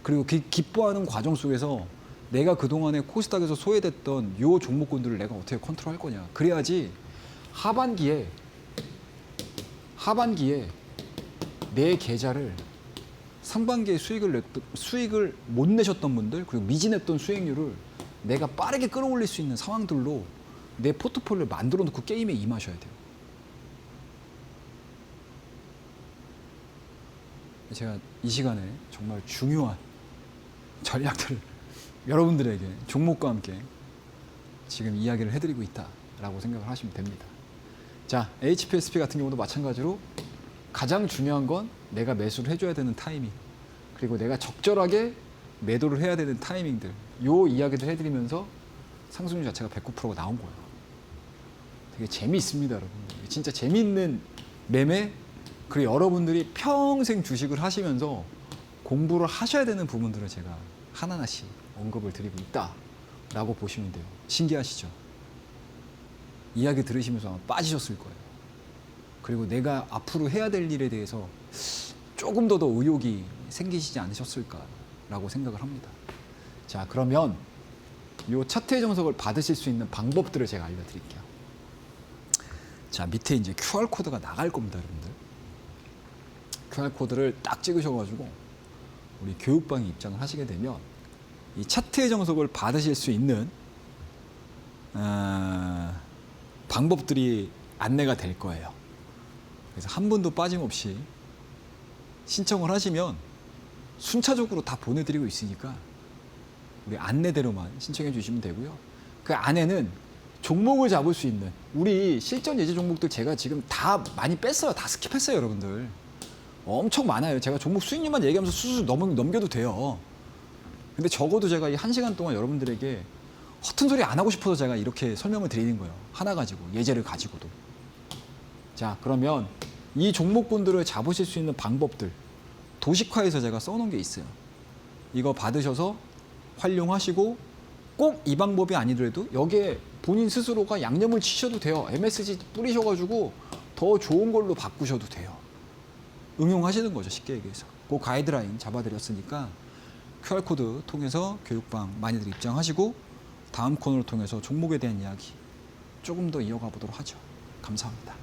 그리고 기뻐하는 과정 속에서 내가 그동안에 코스닥에서 소외됐던 요 종목군들을 내가 어떻게 컨트롤할 거냐. 그래야지 하반기에 내 계좌를 상반기에 수익을 못 내셨던 분들, 그리고 미진했던 수익률을 내가 빠르게 끌어올릴 수 있는 상황들로 내 포트폴리오를 만들어 놓고 게임에 임하셔야 돼요. 제가 이 시간에 정말 중요한 전략들을 여러분들에게 종목과 함께 지금 이야기를 해드리고 있다라고 생각을 하시면 됩니다. 자, HPSP 같은 경우도 마찬가지로 가장 중요한 건 내가 매수를 해줘야 되는 타이밍, 그리고 내가 적절하게 매도를 해야 되는 타이밍들, 요 이야기들 해드리면서 상승률 자체가 109%가 나온 거예요. 되게 재미있습니다, 여러분들. 진짜 재미있는 매매, 그리고 여러분들이 평생 주식을 하시면서 공부를 하셔야 되는 부분들을 제가 하나하나씩 언급을 드리고 있다라고 보시면 돼요. 신기하시죠? 이야기 들으시면서 아마 빠지셨을 거예요. 그리고 내가 앞으로 해야 될 일에 대해서 조금 더 의욕이 생기시지 않으셨을까라고 생각을 합니다. 자, 그러면 이 차트의 정석을 받으실 수 있는 방법들을 제가 알려드릴게요. 자, 밑에 이제 QR코드가 나갈 겁니다, 여러분들. QR코드를 딱 찍으셔가지고 우리 교육방에 입장을 하시게 되면 이 차트의 정석을 받으실 수 있는 방법들이 안내가 될 거예요. 그래서 한 분도 빠짐없이 신청을 하시면 순차적으로 다 보내드리고 있으니까 우리 안내대로만 신청해 주시면 되고요. 그 안에는 종목을 잡을 수 있는 우리 실전 예제 종목들 제가 지금 다 많이 뺐어요. 다 스킵했어요, 여러분들. 엄청 많아요. 제가 종목 수익률만 얘기하면서 수술 넘겨도 돼요. 근데 적어도 제가 이 1시간 동안 여러분들에게 허튼 소리 안 하고 싶어서 제가 이렇게 설명을 드리는 거예요. 하나 가지고, 예제를 가지고도. 자, 그러면 이 종목군들을 잡으실 수 있는 방법들 도식화해서 제가 써놓은 게 있어요. 이거 받으셔서 활용하시고 꼭 이 방법이 아니더라도 여기에 본인 스스로가 양념을 치셔도 돼요. MSG 뿌리셔가지고 더 좋은 걸로 바꾸셔도 돼요. 응용하시는 거죠, 쉽게 얘기해서. 그 가이드라인 잡아드렸으니까 QR코드 통해서 교육방 많이들 입장하시고 다음 코너를 통해서 종목에 대한 이야기 조금 더 이어가 보도록 하죠. 감사합니다.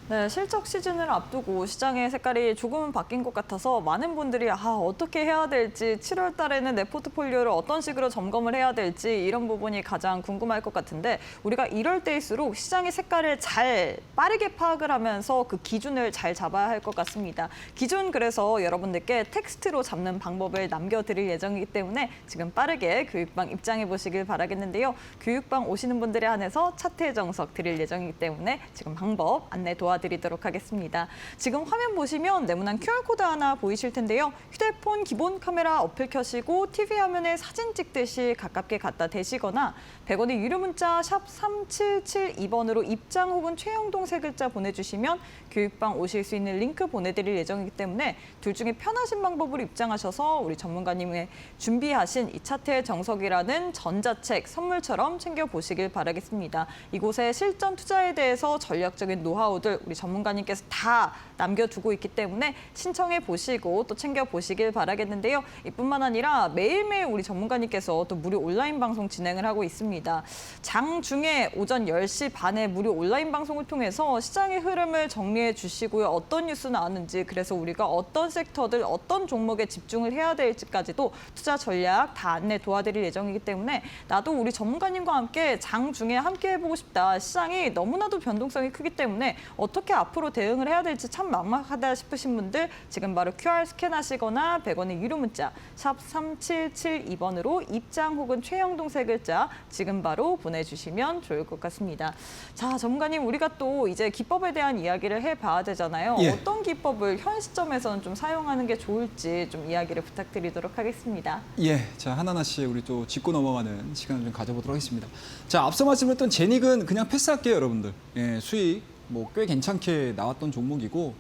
네, 실적 시즌을 앞두고 시장의 색깔이 조금은 바뀐 것 같아서 많은 분들이 어떻게 해야 될지 7월 달에는 내 포트폴리오를 어떤 식으로 점검을 해야 될지 이런 부분이 가장 궁금할 것 같은데 우리가 이럴 때일수록 시장의 색깔을 잘 빠르게 파악을 하면서 그 기준을 잘 잡아야 할 것 같습니다. 기준 그래서 여러분들께 텍스트로 잡는 방법을 남겨드릴 예정이기 때문에 지금 빠르게 교육방 입장해 보시길 바라겠는데요. 교육방 오시는 분들에 한해서 차트의 정석 드릴 예정이기 때문에 지금 방법 안내 도와드리도록 하겠습니다. 지금 화면 보시면 네모난 QR코드 하나 보이실 텐데요. 휴대폰 기본 카메라 어플 켜시고 TV 화면에 사진 찍듯이 가깝게 갖다 대시거나 100원의 유료 문자 샵 3772번으로 입장 혹은 최영동 세 글자 보내주시면 교육방 오실 수 있는 링크 보내드릴 예정이기 때문에 둘 중에 편하신 방법으로 입장하셔서 우리 전문가님의 준비하신 이 차트의 정석이라는 전자책 선물처럼 챙겨보시길 바라겠습니다. 이곳에 실전 투자에 대해서 전략적인 노하우들 우리 전문가님께서 다 남겨두고 있기 때문에 신청해 보시고 또 챙겨보시길 바라겠는데요. 이뿐만 아니라 매일매일 우리 전문가님께서 또 무료 온라인 방송 진행을 하고 있습니다. 장중에 오전 10시 반에 무료 온라인 방송을 통해서 시장의 흐름을 정리해 주시고요. 어떤 뉴스 나왔는지 그래서 우리가 어떤 섹터들 어떤 종목에 집중을 해야 될지까지도 투자 전략 다 안내 도와드릴 예정이기 때문에 나도 우리 전문가님과 함께 장중에 함께 해보고 싶다. 시장이 너무나도 변동성이 크기 때문에 어떻게 앞으로 대응을 해야 될지 참 막막하다 싶으신 분들 지금 바로 QR 스캔하시거나 100원의 유료 문자 샵 3772번으로 입장 혹은 최영동 세 글자 지금 바로 보내주시면 좋을 것 같습니다. 자, 전문가님 우리가 또 이제 기법에 대한 이야기를 해봐야 되잖아요. 예. 어떤 기법을 현 시점에서는 좀 사용하는 게 좋을지 좀 이야기를 부탁드리도록 하겠습니다. 예, 자 하나하나씩 우리 또 짚고 넘어가는 시간을 좀 가져보도록 하겠습니다. 자, 앞서 말씀드렸던 제닉은 그냥 패스할게요, 여러분들. 예, 수익 뭐 꽤 괜찮게 나왔던 종목이고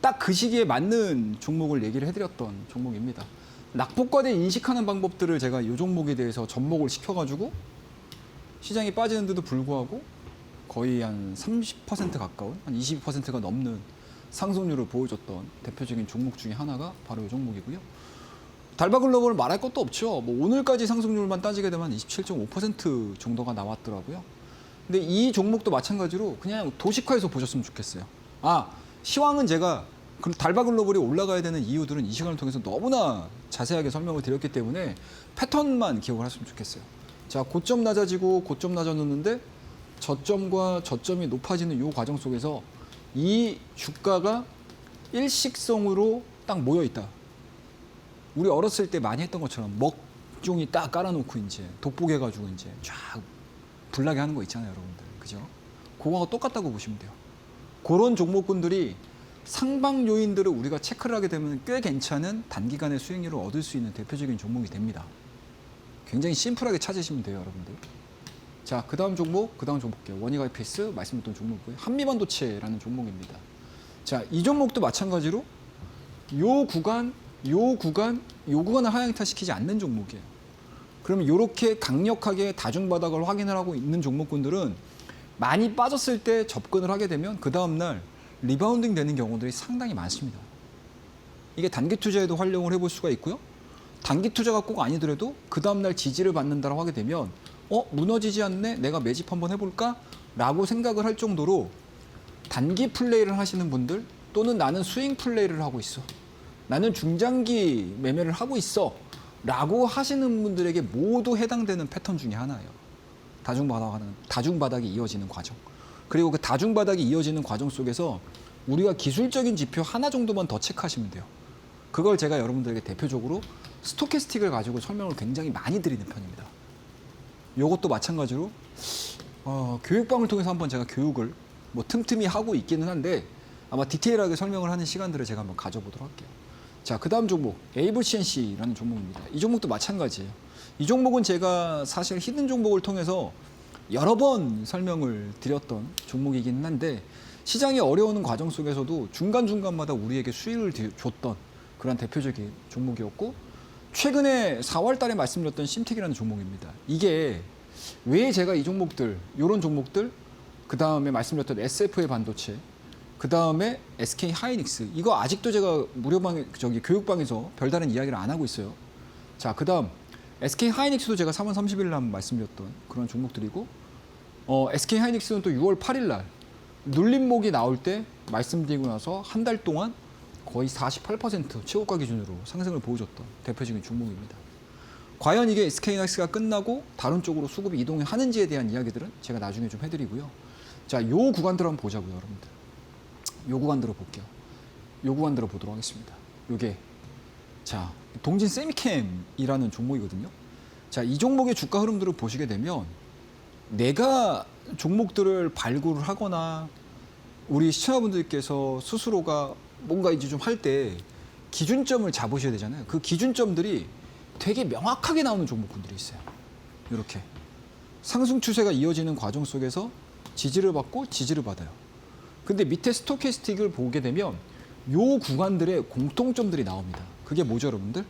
딱 그 시기에 맞는 종목을 얘기를 해드렸던 종목입니다. 낙폭과대 인식하는 방법들을 제가 이 종목에 대해서 접목을 시켜가지고 시장이 빠지는데도 불구하고 거의 한 30% 가까운 한 22%가 넘는 상승률을 보여줬던 대표적인 종목 중에 하나가 바로 이 종목이고요. 달바글로벌 말할 것도 없죠. 뭐 오늘까지 상승률만 따지게 되면 27.5% 정도가 나왔더라고요. 근데 이 종목도 마찬가지로 그냥 도식화해서 보셨으면 좋겠어요. 시황은 제가 달바글로벌이 올라가야 되는 이유들은 이 시간을 통해서 너무나 자세하게 설명을 드렸기 때문에 패턴만 기억을 하시면 좋겠어요. 자, 고점 낮아지고 고점 낮아졌는데 저점과 저점이 높아지는 이 과정 속에서 이 주가가 일식성으로 딱 모여 있다. 우리 어렸을 때 많이 했던 것처럼 먹종이 딱 깔아놓고 이제 돋보게가지고 이제 쫙 불나게 하는 거 있잖아요, 여러분들. 그죠? 그거하고 똑같다고 보시면 돼요. 그런 종목군들이 상방 요인들을 우리가 체크를 하게 되면 꽤 괜찮은 단기간의 수익률을 얻을 수 있는 대표적인 종목이 됩니다. 굉장히 심플하게 찾으시면 돼요, 여러분들. 자, 그 다음 종목 볼게요. 원익 IPS 말씀드렸던 종목이고요. 한미반도체라는 종목입니다. 자, 이 종목도 마찬가지로 요 구간을 하향이탈 시키지 않는 종목이에요. 그러면 이렇게 강력하게 다중바닥을 확인을 하고 있는 종목군들은 많이 빠졌을 때 접근을 하게 되면 그 다음날 리바운딩 되는 경우들이 상당히 많습니다. 이게 단기 투자에도 활용을 해볼 수가 있고요. 단기 투자가 꼭 아니더라도 그 다음날 지지를 받는다고 하게 되면 무너지지 않네? 내가 매집 한번 해볼까? 라고 생각을 할 정도로 단기 플레이를 하시는 분들 또는 나는 스윙 플레이를 하고 있어. 나는 중장기 매매를 하고 있어. 라고 하시는 분들에게 모두 해당되는 패턴 중에 하나예요. 다중바닥이 이어지는 과정. 그리고 그 다중바닥이 이어지는 과정 속에서 우리가 기술적인 지표 하나 정도만 더 체크하시면 돼요. 그걸 제가 여러분들에게 대표적으로 스토캐스틱을 가지고 설명을 굉장히 많이 드리는 편입니다. 이것도 마찬가지로 교육방을 통해서 한번 제가 교육을 틈틈이 하고 있기는 한데 아마 디테일하게 설명을 하는 시간들을 제가 한번 가져보도록 할게요. 자, 그 다음 종목 에이블CNC라는 종목입니다. 이 종목도 마찬가지예요. 이 종목은 제가 사실 히든 종목을 통해서 여러 번 설명을 드렸던 종목이긴 한데 시장이 어려운 과정 속에서도 중간중간마다 우리에게 수익을 줬던 그런 대표적인 종목이었고 최근에 4월 달에 말씀드렸던 심택이라는 종목입니다. 이게 왜 제가 이 종목들, 이런 종목들, 그 다음에 말씀드렸던 SFA 반도체, 그 다음에 SK 하이닉스, 이거 아직도 제가 교육방에서 별다른 이야기를 안 하고 있어요. 자, 그 다음 SK 하이닉스도 제가 3월 30일 날 말씀드렸던 그런 종목들이고, SK 하이닉스는 또 6월 8일 날 눌림목이 나올 때 말씀드리고 나서 한 달 동안 거의 48% 최고가 기준으로 상승을 보여줬던 대표적인 종목입니다. 과연 이게 SK 하이닉스가 끝나고 다른 쪽으로 수급이 이동하는지에 대한 이야기들은 제가 나중에 좀 해드리고요. 자, 요 구간들 한번 보자고요, 여러분들. 요 구간들을 볼게요. 요 구간들을 보도록 하겠습니다. 요게 자, 동진 세미캠이라는 종목이거든요. 자, 이 종목의 주가 흐름들을 보시게 되면 내가 종목들을 발굴을 하거나 우리 시청자분들께서 스스로가 뭔가 이제 좀 할 때 기준점을 잡으셔야 되잖아요. 그 기준점들이 되게 명확하게 나오는 종목군들이 있어요. 이렇게 상승 추세가 이어지는 과정 속에서 지지를 받고 지지를 받아요. 근데 밑에 스토캐스틱을 보게 되면 요 구간들의 공통점들이 나옵니다. 그게 뭐죠, 여러분들?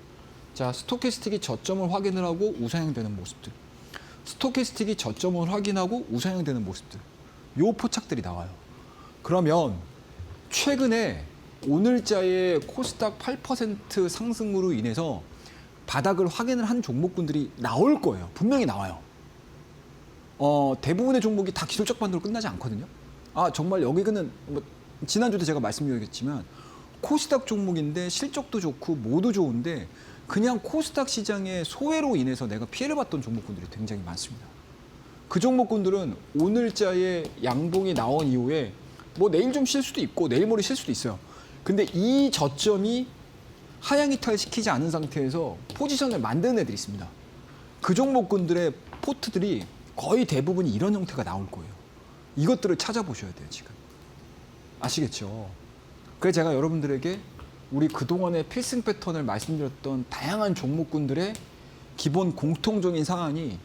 자, 스토캐스틱이 저점을 확인을 하고 우상향되는 모습들. 스토캐스틱이 저점을 확인하고 우상향되는 모습들. 요 포착들이 나와요. 그러면 최근에 오늘자의 코스닥 8% 상승으로 인해서 바닥을 확인을 한 종목군들이 나올 거예요. 분명히 나와요. 대부분의 종목이 다 기술적 반도로 끝나지 않거든요. 정말 여기는 지난주도 제가 말씀드렸겠지만 코스닥 종목인데 실적도 좋고 모두 좋은데 그냥 코스닥 시장의 소외로 인해서 내가 피해를 봤던 종목군들이 굉장히 많습니다. 그 종목군들은 오늘자의 양봉이 나온 이후에 내일 좀 쉴 수도 있고 내일 모레 쉴 수도 있어요. 근데 이 저점이 하향 이탈시키지 않은 상태에서 포지션을 만드는 애들이 있습니다. 그 종목군들의 포트들이 거의 대부분이 이런 형태가 나올 거예요. 이것들을 찾아보셔야 돼요, 지금. 아시겠죠? 그래서 제가 여러분들에게 우리 그동안의 필승 패턴을 말씀드렸던 다양한 종목군들의 기본 공통적인 사안이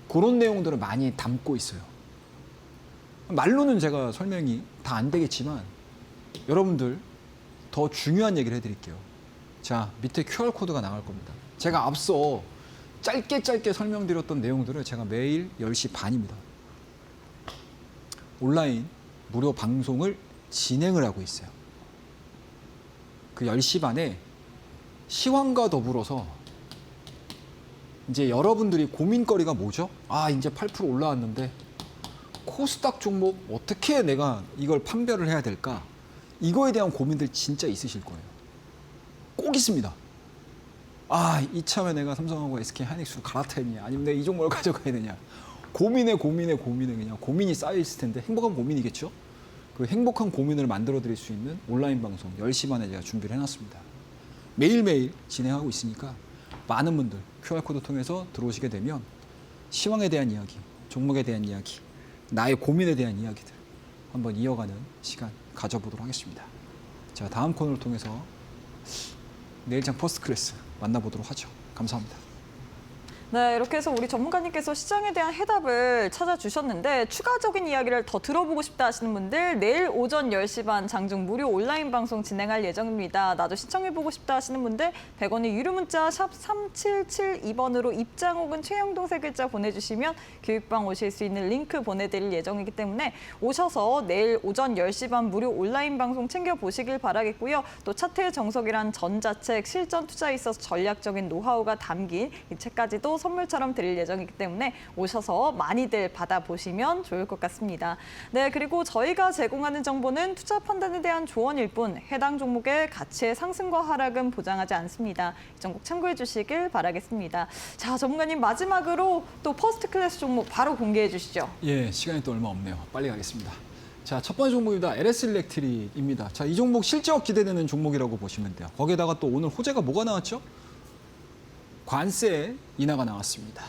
그런 내용들을 많이 담고 있어요. 말로는 제가 설명이 다 안 되겠지만 여러분들 더 중요한 얘기를 해드릴게요. 자, 밑에 QR코드가 나갈 겁니다. 제가 앞서 짧게 설명드렸던 내용들을 제가 매일 10시 반입니다. 온라인 무료 방송을 진행을 하고 있어요. 그 10시 반에 시황과 더불어서 이제 여러분들이 고민거리가 뭐죠? 이제 8% 올라왔는데 코스닥 종목 어떻게 내가 이걸 판별을 해야 될까? 이거에 대한 고민들 진짜 있으실 거예요. 꼭 있습니다. 이참에 내가 삼성하고 SK 하이닉스로 갈아타야 되냐? 아니면 내가 이 종목을 가져가야 되냐? 고민에 그냥 고민이 쌓여 있을 텐데 행복한 고민이겠죠? 그 행복한 고민을 만들어 드릴 수 있는 온라인 방송 10시 반에 제가 준비를 해놨습니다. 매일매일 진행하고 있으니까 많은 분들 QR코드 통해서 들어오시게 되면 시황에 대한 이야기, 종목에 대한 이야기, 나의 고민에 대한 이야기들 한번 이어가는 시간 가져보도록 하겠습니다. 자, 다음 코너를 통해서 내일장 퍼스트 클래스 만나보도록 하죠. 감사합니다. 네, 이렇게 해서 우리 전문가님께서 시장에 대한 해답을 찾아주셨는데 추가적인 이야기를 더 들어보고 싶다 하시는 분들 내일 오전 10시 반 장중 무료 온라인 방송 진행할 예정입니다. 나도 시청해보고 싶다 하시는 분들 100원의 유료 문자 샵 3772번으로 입장 혹은 최영동 세 글자 보내주시면 교육방 오실 수 있는 링크 보내드릴 예정이기 때문에 오셔서 내일 오전 10시 반 무료 온라인 방송 챙겨보시길 바라겠고요. 또 차트의 정석이란 전자책, 실전 투자에 있어서 전략적인 노하우가 담긴 이 책까지도 선물처럼 드릴 예정이기 때문에 오셔서 많이들 받아보시면 좋을 것 같습니다. 네, 그리고 저희가 제공하는 정보는 투자 판단에 대한 조언일 뿐 해당 종목의 가치의 상승과 하락은 보장하지 않습니다. 이 점 꼭 참고해 주시길 바라겠습니다. 자, 전문가님 마지막으로 또 퍼스트 클래스 종목 바로 공개해 주시죠. 예, 시간이 또 얼마 없네요. 빨리 가겠습니다. 자, 첫 번째 종목입니다. LS 일렉트릭입니다. 자, 이 종목 실적 기대되는 종목이라고 보시면 돼요. 거기에다가 또 오늘 호재가 뭐가 나왔죠? 관세 인하가 나왔습니다.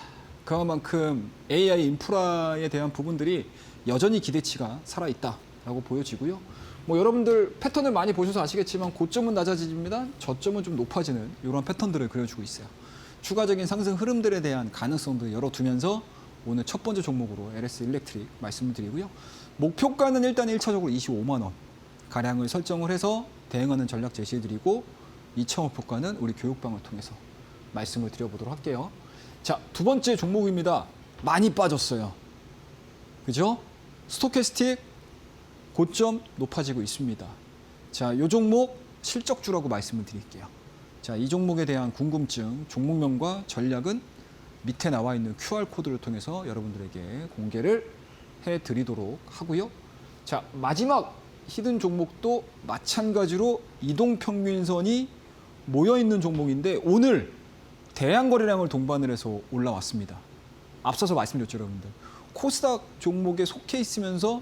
그만큼 AI 인프라에 대한 부분들이 여전히 기대치가 살아있다라고 보여지고요. 뭐 여러분들 패턴을 많이 보셔서 아시겠지만 고점은 낮아집니다. 저점은 좀 높아지는 이런 패턴들을 그려주고 있어요. 추가적인 상승 흐름들에 대한 가능성도 열어두면서 오늘 첫 번째 종목으로 LS 일렉트릭 말씀을 드리고요. 목표가는 일단 1차적으로 25만 원 가량을 설정을 해서 대응하는 전략 제시해드리고 2차 목표가는 우리 교육방을 통해서 말씀을 드려보도록 할게요. 자, 두 번째 종목입니다. 많이 빠졌어요. 그죠? 스토캐스틱 고점 높아지고 있습니다. 자, 이 종목 실적주라고 말씀을 드릴게요. 자, 이 종목에 대한 궁금증, 종목명과 전략은 밑에 나와 있는 QR코드를 통해서 여러분들에게 공개를 해드리도록 하고요. 자, 마지막 히든 종목도 마찬가지로 이동평균선이 모여있는 종목인데 오늘 대양 거래량을 동반을 해서 올라왔습니다. 앞서서 말씀드렸죠, 여러분들. 코스닥 종목에 속해 있으면서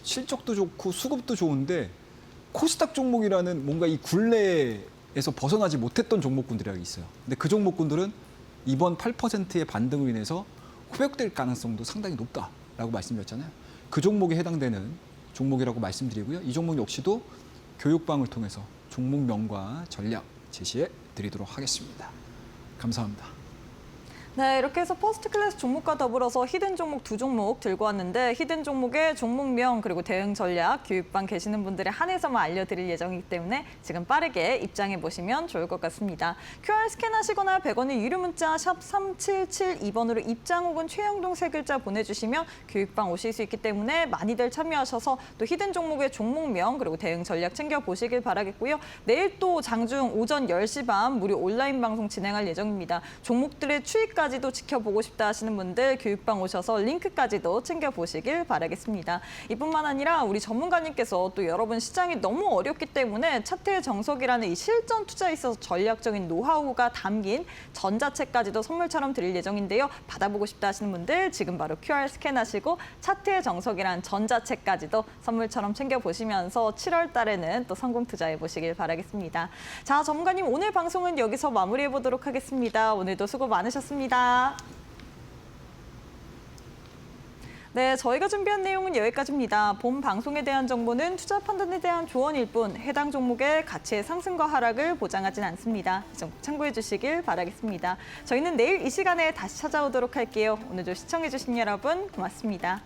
실적도 좋고 수급도 좋은데 코스닥 종목이라는 뭔가 이 굴레에서 벗어나지 못했던 종목군들이 있어요. 근데 그 종목군들은 이번 8%의 반등으로 인해서 회복될 가능성도 상당히 높다라고 말씀드렸잖아요. 그 종목에 해당되는 종목이라고 말씀드리고요. 이 종목 역시도 교육방을 통해서 종목명과 전략 제시해 드리도록 하겠습니다. 감사합니다. 네, 이렇게 해서 퍼스트 클래스 종목과 더불어서 히든 종목 두 종목 들고 왔는데 히든 종목의 종목명 그리고 대응 전략 교육방 계시는 분들에 한해서만 알려드릴 예정이기 때문에 지금 빠르게 입장해 보시면 좋을 것 같습니다. QR 스캔하시거나 100원의 유료 문자 샵 3772번으로 입장 혹은 최영동 세 글자 보내주시면 교육방 오실 수 있기 때문에 많이들 참여하셔서 또 히든 종목의 종목명 그리고 대응 전략 챙겨보시길 바라겠고요. 내일 또 장중 오전 10시 반 무료 온라인 방송 진행할 예정입니다. 종목들의 추이까지 도 지켜보고 싶다 하시는 분들 교육방 오셔서 링크까지도 챙겨보시길 바라겠습니다. 이뿐만 아니라 우리 전문가님께서 또 여러분 시장이 너무 어렵기 때문에 차트의 정석이라는 이 실전 투자에 있어서 전략적인 노하우가 담긴 전자책까지도 선물처럼 드릴 예정인데요. 받아보고 싶다 하시는 분들 지금 바로 QR 스캔하시고 차트의 정석이란 전자책까지도 선물처럼 챙겨보시면서 7월 달에는 또 성공 투자해보시길 바라겠습니다. 자, 전문가님 오늘 방송은 여기서 마무리해보도록 하겠습니다. 오늘도 수고 많으셨습니다. 네, 저희가 준비한 내용은 여기까지입니다. 본 방송에 대한 정보는 투자 판단에 대한 조언일 뿐 해당 종목의 가치의 상승과 하락을 보장하진 않습니다. 이 점 참고해 주시길 바라겠습니다. 저희는 내일 이 시간에 다시 찾아오도록 할게요. 오늘도 시청해 주신 여러분 고맙습니다.